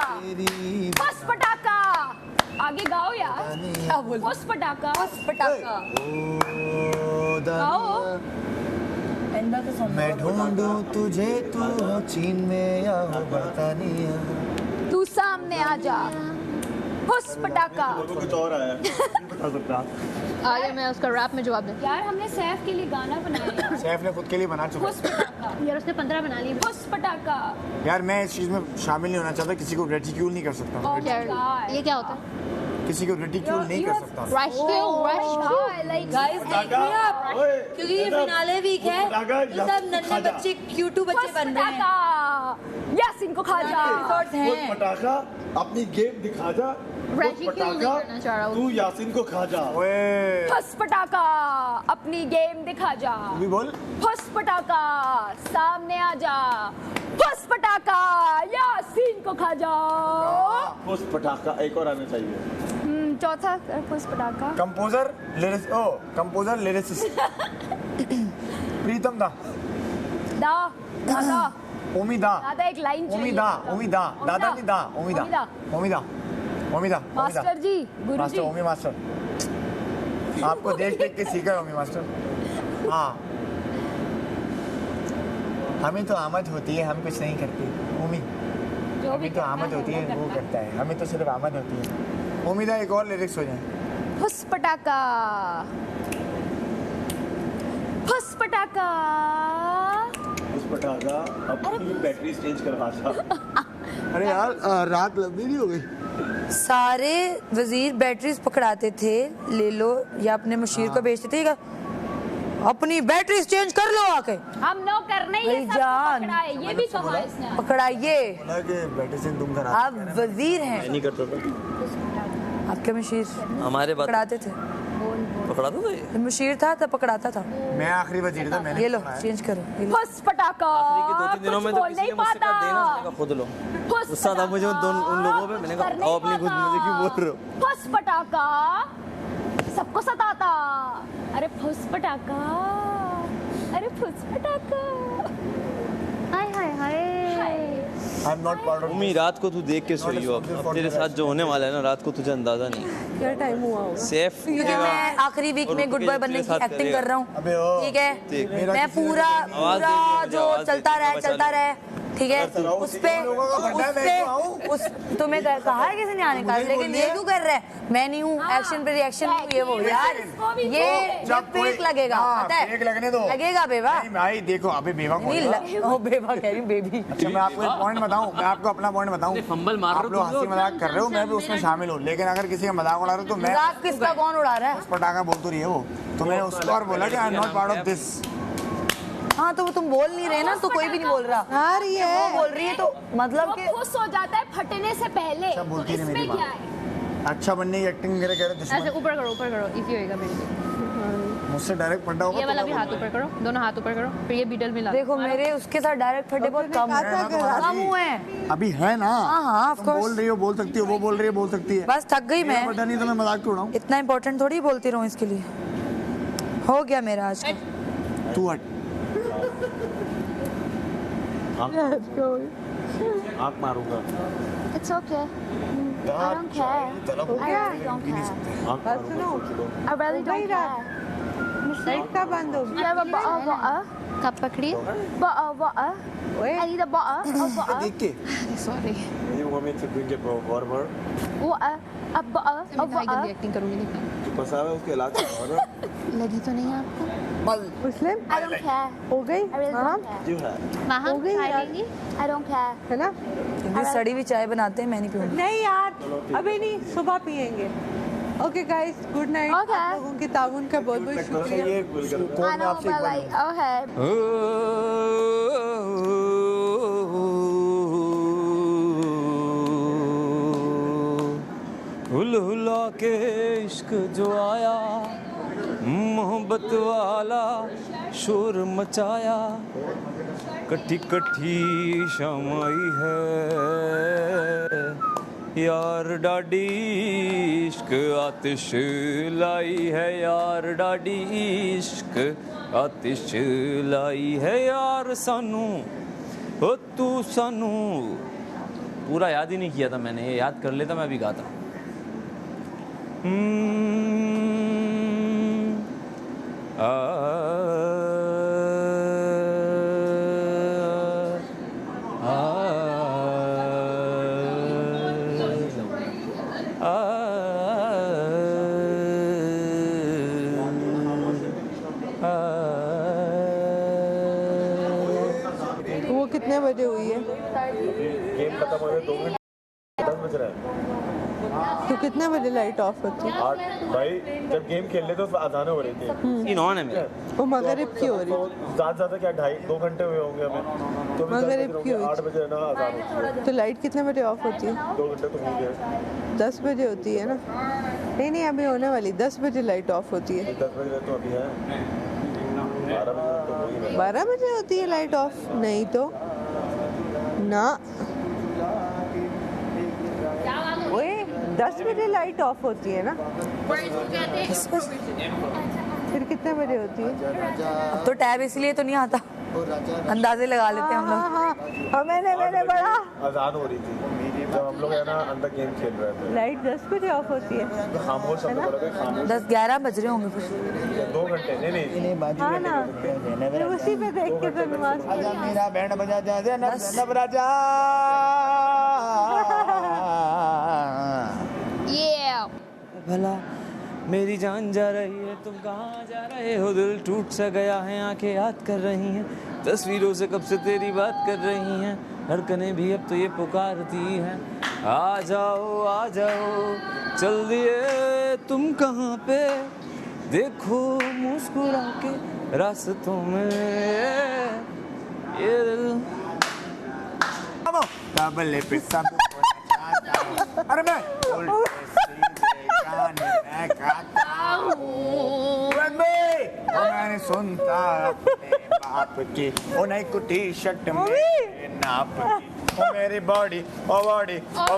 फुस पटाखा आगे गाओ यार। क्या बोल फुस पटाखा। पटाखा गाओ। एंडा का सॉन्ग मैं ढूंढूं तुझे, तू हो चीन में या हो बर्तानिया। तू सामने आ जा। फुस पटाखा। कुछ और आया बता सकता। आगे मैं उसका रैप में जवाब दूं। यार हमने सैफ के लिए गाना बनाया। सैफ ने खुद के लिए बना चुका फुस पटाखा। यार उसने 15 बना लिए। फुस पटाखा। है। यार मैं इस चीज में शामिल नहीं होना चाहता, किसी को रेटिक्यूल नहीं कर सकता, Oh my God. ये क्या होता है? किसी को रेटिक्यूल नहीं कर सकता। गाइस देख रहे हैं आप, क्योंकि ये फिनाले वीक है तो सब नन्हे बच्चे क्यूटू बच्चे बन रहे हैं। यासिन को खा जा। रिसोर्ट्स हैं पटाखा अपनी गेम दिखा जा। Ridicule नहीं करना चाह रहा हूँ। तू यासिन को खा जा। ओए फुस पटाखा अपनी गेम दिखा जा। भी बोल। फुस पटाखा सामने आ जा। फुस पटाखा यासीन को खा जा। उस पटाखा एक और आना चाहिए। चौथा फुस पटाखा। कंपोजर लिरिसिस्ट प्रीतम दा दा दादा उमीदा दादा एक लाइन चाहिए। उमीदा दादा नहीं दा उमीदा मास्टर जी गुरु मास्टर जी। ओमी मास्टर आपको देख देख के सीखा है ओमी मास्टर। हाँ हमें तो आमद होती है, हम कुछ नहीं करते। ओमी जो भी हमें तो आमद होती है, वो करता है, हमें तो सिर्फ आमद होती है। उम्मीद है एक और लिरिक्स हो जाए। फुस पटाखा। फुस पटाखा। उस पटाखा अपनी बैटरी चेंज करवा जा। अरे यार रात लंबी नहीं हो गई। सारे वजीर बैटरीज पकड़ाते थे, ले लो या अपने मुशीर को बेचते थे, अपनी बैटरीज चेंज कर लो आके। हम नो करने ये सब भाईजान। पकड़ाए, ये भी कहा इसने। पकड़ाइए, बोला कि बैटरी से तुम खराब आप वजीर हैं, नहीं करता था। आपके मुशीर हमारे बात पकड़ाते थे। पकड़ा था ये? जब मुशीर था तब पकड़ाता था। मैं आखिरी वजीर था, मैंने ये लो पकड़ाया। चेंज करो, ये लो। फुस पटाखा। आखिरी के 2-3 दिनों में तो कुछ किसी बोल ने नहीं मुझसे कहा देना, मैंने कहा पाता। खुद लो। फुस गुस्सा था मुझे उन लोगों पे, मैंने कहा आओ अपनी खुद मुझे क्यों बोल रहे हो। फुस पटाखा सबको सताता। अरे फुस पटाखा, अरे फुस पटाखा। हाय हाय हाय। I am not part of उम्मी रात को तू देख के सोई हो, अब तेरे साथ जो होने वाला है ना रात को तुझे अंदाजा नहीं। क्या टाइम हुआ होगा? सेफ क्योंकि मैं आखिरी वीक में गुड बॉय बनने की एक्टिंग कर रहा हूँ, अबे ओ ठीक है। देख, मैं पूरा आवाज पूरा देती जो मुझे, चलता आवाज देती, रहे ठीक है, उस पे उस तुम्हें कहा है किसी ने आने का, लेकिन ये क्यों कर रहा है? मैं नहीं हूँ, एक्शन पे रिएक्शन ये वो यार, ये जब फेक लगेगा पता है, फेक लगने दो, लगेगा बेवा। नहीं भाई देखो अभी बेवा कौन है? नहीं ओ बेवा कह रही हूँ बेबी। अच्छा मैं आपको एक पॉइंट बताऊं, मैं आपको अपना पॉइंट बताऊं। फंबल मार रहे आप लोग हंसी मजाक कर रहे हो, मैं भी उसमें शामिल हूँ, लेकिन अगर किसी का मजाक उड़ा रहे हो तो मैं मजाक किसका कौन उड़ा रहा है? पटाखा बोल तो रही है वो, तो मैं उसको और बोला कि आई am not part of this. हाँ तो वो तुम बोल नहीं रहे ना, तो कोई भी नहीं बोल रहा। हाँ रही है, वो बोल रही है तो मतलब कि खुश हो जाता है फटने से पहले। सब बोलती तो है मेरी इसमें क्या माँ। है? अच्छा बनने की एक्टिंग मेरे कह रहे ऐसे दुश्मन ऊपर करो, इजी होएगा मेरे लिए। मुझसे डायरेक्ट पढ़ा होगा ये तो वाला मैं भी हाथ बोलूंगा। ऊपर करो, दोनों हाथ ऊपर करो, फिर ये बीटल मिला। देखो मेरे उसके साथ डायरेक्ट फटे बहुत कम कम हुए हैं। अभी है ना, हाँ, of तुम course। बोल रही हो बोल सकती हो, वो बोल रही है बोल सकती है। बस थक गई मैं, पता नहीं तो मैं मजाक क्यों उड़ाऊं? इतना इम्पोर्टेंट थोड़ी बोलती रहूं इसके लिए। हो गया मेरा आज का। तू हट। आँख मारूंगा। It's okay. I don't care. I really don't care. आँख मारूंगा। I really don't care. Light का बंद हो You have a butter? कब पकड़ी? Butter. I need a butter. देख के sorry, You want me to bring it warmer? Butter. A butter. A मैं गंदी butter. एक्टिंग करूंगी देखना। जो फंसा है उसके इलाज करवाना। लगी तो नहीं आपको? मुस्लिम I don't care. हो गई I really हाँ don't care. You have. वहाँ हो गई चाय यार। लेंगी? I don't care. है ना? क्योंकि सड़ी हुई चाय बनाते हैं, मैं नहीं पीऊंगी। नहीं यार अभी नहीं, सुबह पियेंगे। Okay guys, good night. Okay. आप लोगों की ताउन का बहुत बहुत शुक्रिया। ये I कौन में know, आपसे but एक like, बार okay. हुला के इश्क जो आया, मोहब्बत वाला शोर मचाया, कट्ठी कट्ठी शमाई है यार डाडी, इश्क आतिश लाई है यार डाडी, इश्क आतिश लाई है यार सानू, ओ तू सानू। पूरा याद ही नहीं किया था मैंने, ये याद कर लेता मैं भी गाता। वो कितने बजे हुई है? गेम खत्म होने 2 घंटे 10 बज रहा है। तो कितने बजे लाइट ऑफ होती है? 8 भाई जब गेम खेल रहे थे तो अजानें हो रही थी। ऑन है मेरा। वो मगरिब की हो रही है। ज्यादा क्या 2.5 घंटे हुए होंगे हमें तो भी मगरिब की हुई 8 बजे ना अजान होती है। तो लाइट कितने बजे ऑफ होती है? 2 घंटे तो हो गए। 10 बजे होती है ना? नहीं नहीं, अभी होने वाली 10 बजे लाइट ऑफ होती है। 10 बजे तो अभी है, 12 बजे तो हो ही गया। 12 बजे होती है लाइट ऑफ? नहीं तो ना, ओए 10 बजे लाइट ऑफ होती है ना? फिर कितने बजे होती है? अब तो टैब इसलिए तो नहीं आता, अंदाजे लगा लेते हैं हम लोग। हाँ, मैंने बड़ा अजान हो रही थी जब हम लोग है ना अंदर गेम खेल रहे थे। लाइट 10 बजे ऑफ होती है। तो खामोश हम लोग बोला खामोश 10-11 बज रहे होंगे फिर। 2 घंटे नहीं हाँ ना, फिर उसी पे देख के तो नमाज आजा मेरा बैंड बजा जा जैनब राजा। ये भला मेरी जान जा रही है, तुम कहाँ जा रहे हो? दिल टूट सा गया है, आंखें याद कर रही हैं, तस्वीरों से कब से तेरी बात कर रही हैं, धड़कनें भी अब तो ये पुकारती हैं, आ जाओ चल दिए तुम कहाँ पे, देखो मुस्कुरा के रास्तों में ये दिल। तबले पे सब अरे मैं मैं खाता हूँ, मैंने सुनता अपने बाप की ओ नहीं को टी-शर्ट में नाप की ओ मेरी बॉडी ओ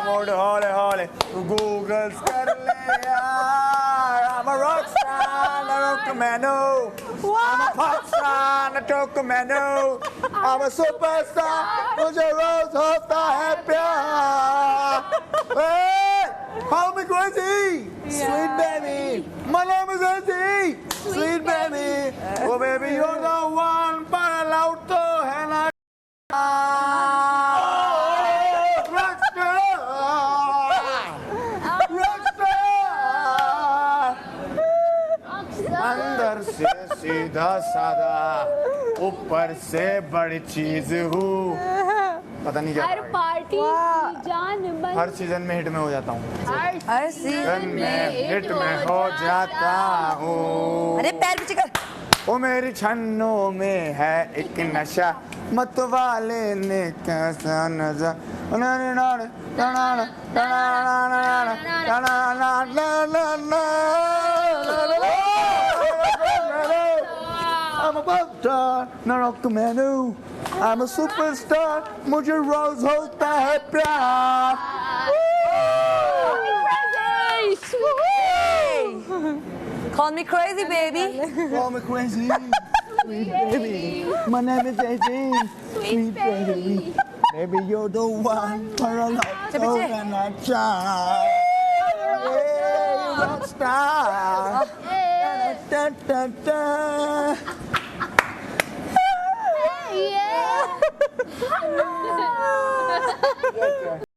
मोड हौले तू गूगल्स कर ले यार। I'm a rock star, a rock commando. I'm a pop star, a talk commando. I'm a superstar, मुझे रोज होता है प्यार। Hey, call me crazy, sweet baby. My name is Eddie, sweet baby. Oh baby, you're the one, but allowed to है ना। अंदर से सीधा सादा, ऊपर से बड़ी चीज हूँ। पता नहीं क्या हर पार्टी की जान मन, हर सीजन में हिट में हो जाता हूँ। हर सीजन में हिट में हो जाता हूँ। अरे पैर पीछे कर। ओ मेरी छन्नों में है एक नशा, मत वाले ने कैसा नशा। I'm a pop star, not a commando. I'm a superstar, मुझे रोज होता है प्यार। Call me crazy baby. Call me crazy, sweet baby. My name is AJ, sweet baby. Baby, you're the one for a lot and a child. Yeah, rock star. Da, da, da. yeah.